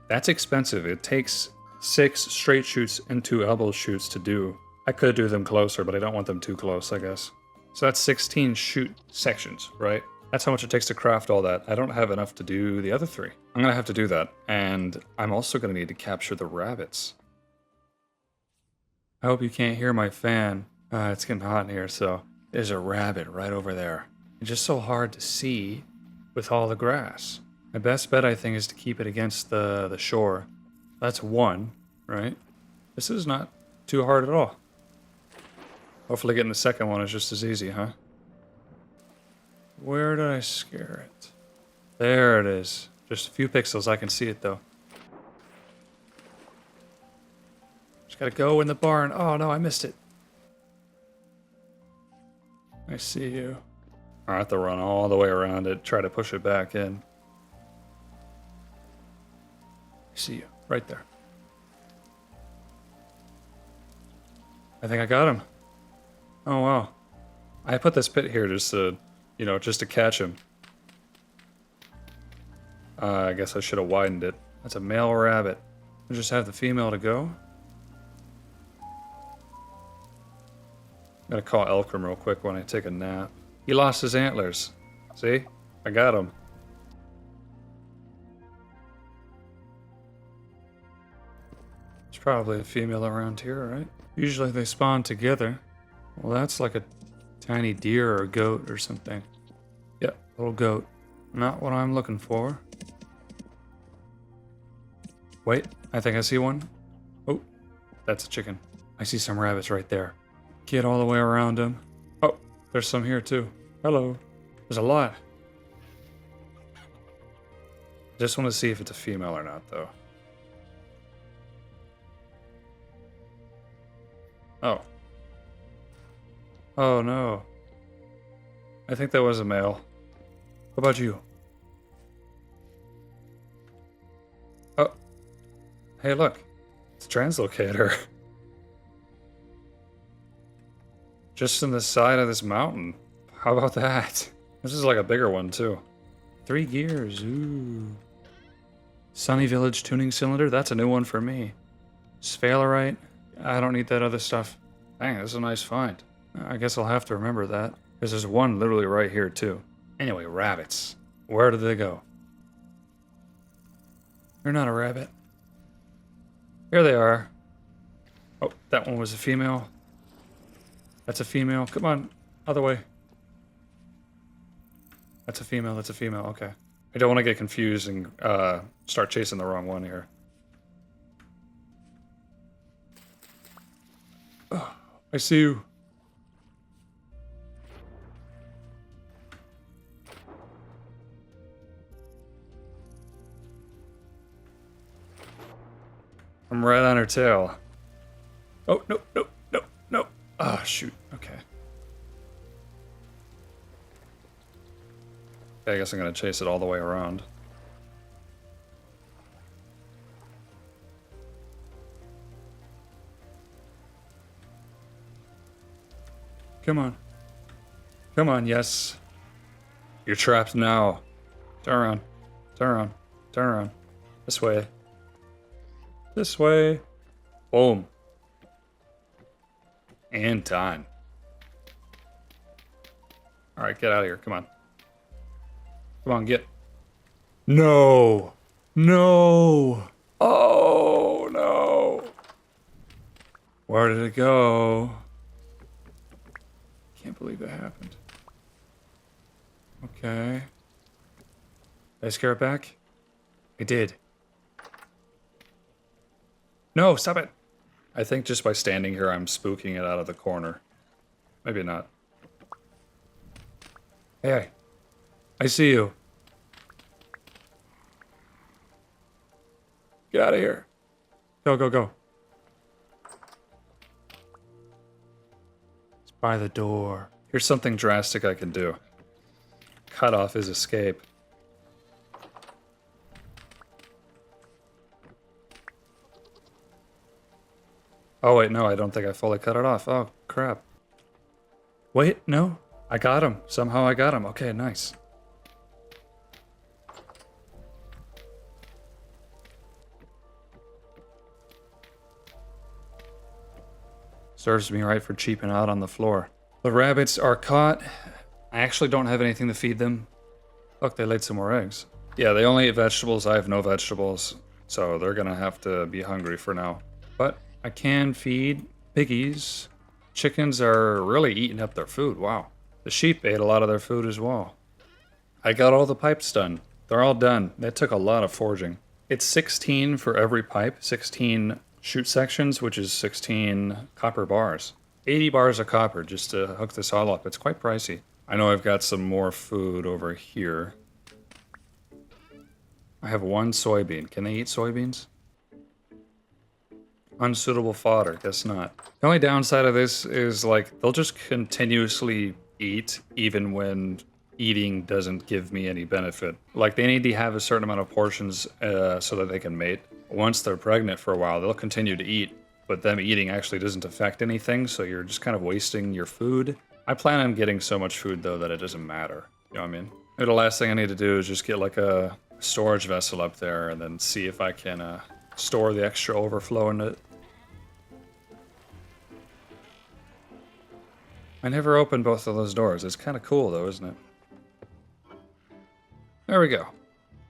That's expensive. It takes 6 straight shoots and 2 elbow shoots to do. I could do them closer, but I don't want them too close, I guess. So that's 16 shoot sections, right? That's how much it takes to craft all that. I don't have enough to do the other 3. I'm gonna have to do that. And I'm also gonna need to capture the rabbits. I hope you can't hear my fan. It's getting hot in here, so there's a rabbit right over there. It's just so hard to see with all the grass. My best bet, I think, is to keep it against the shore. That's 1, right? This is not too hard at all. Hopefully getting the second one is just as easy, huh? Where did I scare it? There it is. Just a few pixels, I can see it though. Just gotta go in the barn. Oh no, I missed it. I see you. I have to run all the way around it, try to push it back in. I see you, right there. I think I got him. Oh wow. I put this pit here just to, you know, just to catch him. I guess I should have widened it. That's a male rabbit. We'll just have the female to go. I'm gonna call Elkram real quick when I take a nap. He lost his antlers. See? I got him. There's probably a female around here, right? Usually they spawn together. Well, that's like a tiny deer or a goat or something. Yeah, little goat. Not what I'm looking for. Wait, I think I see one. Oh, that's a chicken. I see some rabbits right there. Get all the way around them. Oh, there's some here too. Hello. There's a lot. Just want to see if it's a female or not, though. Oh. Oh, no. I think that was a male. What about you? Oh. Hey, look. It's a translocator. Just in the side of this mountain. How about that? This is like a bigger one, too. 3 gears. Ooh. Sunny Village tuning cylinder. That's a new one for me. Sphalerite. I don't need that other stuff. Dang, this is a nice find. I guess I'll have to remember that. Because there's one literally right here, too. Anyway, rabbits. Where did they go? You're not a rabbit. Here they are. Oh, that one was a female. That's a female. Come on. Other way. That's a female. That's a female. Okay. I don't want to get confused and start chasing the wrong one here. Oh, I see you. I'm right on her tail. Oh, no, no, no, no. Ah, shoot. Okay. I guess I'm going to chase it all the way around. Come on. Come on, yes. You're trapped now. Turn around. Turn around. Turn around. This way. This way. Boom. And done. Alright, get out of here. Come on. Come on, get. No. No. Oh, no. Where did it go? Can't believe that happened. Okay. Did I scare it back? I did. No, stop it. I think just by standing here, I'm spooking it out of the corner. Maybe not. Hey, I see you. Get out of here. Go, go, go. It's by the door. Here's something drastic I can do. Cut off his escape. Oh wait, no, I don't think I fully cut it off. Oh, crap. Wait, no. I got him. Somehow I got him. Okay, nice. Serves me right for cheaping out on the floor. The rabbits are caught. I actually don't have anything to feed them. Look, they laid some more eggs. Yeah, they only eat vegetables. I have no vegetables, so they're gonna have to be hungry for now. But I can feed piggies. Chickens are really eating up their food. Wow. The sheep ate a lot of their food as well. I got all the pipes done. They're all done. That took a lot of forging. It's 16 for every pipe, 16 shoot sections, which is 16 copper bars. 80 bars of copper just to hook this all up. It's quite pricey. I know I've got some more food over here. I have 1 soybean. Can they eat soybeans? Unsuitable fodder. Guess not. The only downside of this is, like, they'll just continuously eat even when eating doesn't give me any benefit. Like, they need to have a certain amount of portions so that they can mate. Once they're pregnant for a while, they'll continue to eat, but them eating actually doesn't affect anything, so you're just kind of wasting your food. I plan on getting so much food, though, that it doesn't matter. You know what I mean? Maybe the last thing I need to do is just get, like, a storage vessel up there and then see if I can store the extra overflow in it. I never opened both of those doors. It's kind of cool, though, isn't it? There we go.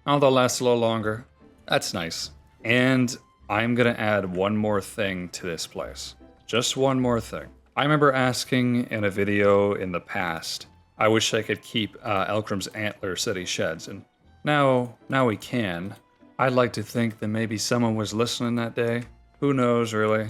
Oh, they'll last a little longer. That's nice. And I'm going to add one more thing to this place. Just one more thing. I remember asking in a video in the past, I wish I could keep Elkram's antler city sheds, and now we can. I'd like to think that maybe someone was listening that day. Who knows, really?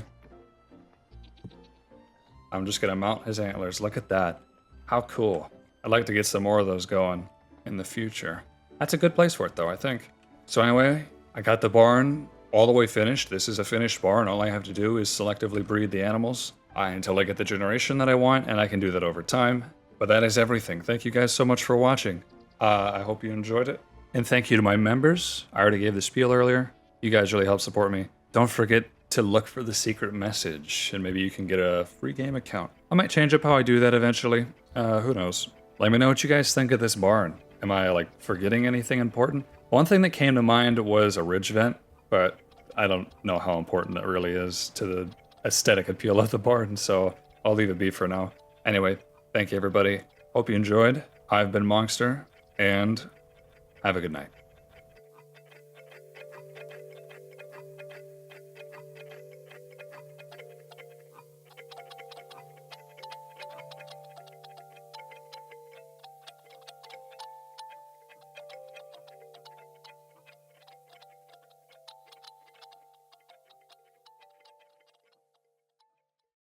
I'm just gonna mount his antlers. Look at that. How cool. I'd like to get some more of those going in the future. That's a good place for it though, I think. So anyway, I got the barn all the way finished. This is a finished barn. All I have to do is selectively breed the animals until I get the generation that I want, and I can do that over time. But that is everything. Thank you guys so much for watching. I hope you enjoyed it. And thank you to my members. I already gave the spiel earlier. You guys really help support me. Don't forget to look for the secret message, and maybe you can get a free game account. I might change up how I do that eventually. Who knows? Let me know what you guys think of this barn. Am I, like, forgetting anything important? One thing that came to mind was a ridge vent, but I don't know how important that really is to the aesthetic appeal of the barn, so I'll leave it be for now. Anyway, thank you everybody. Hope you enjoyed. I've been Monster, and have a good night.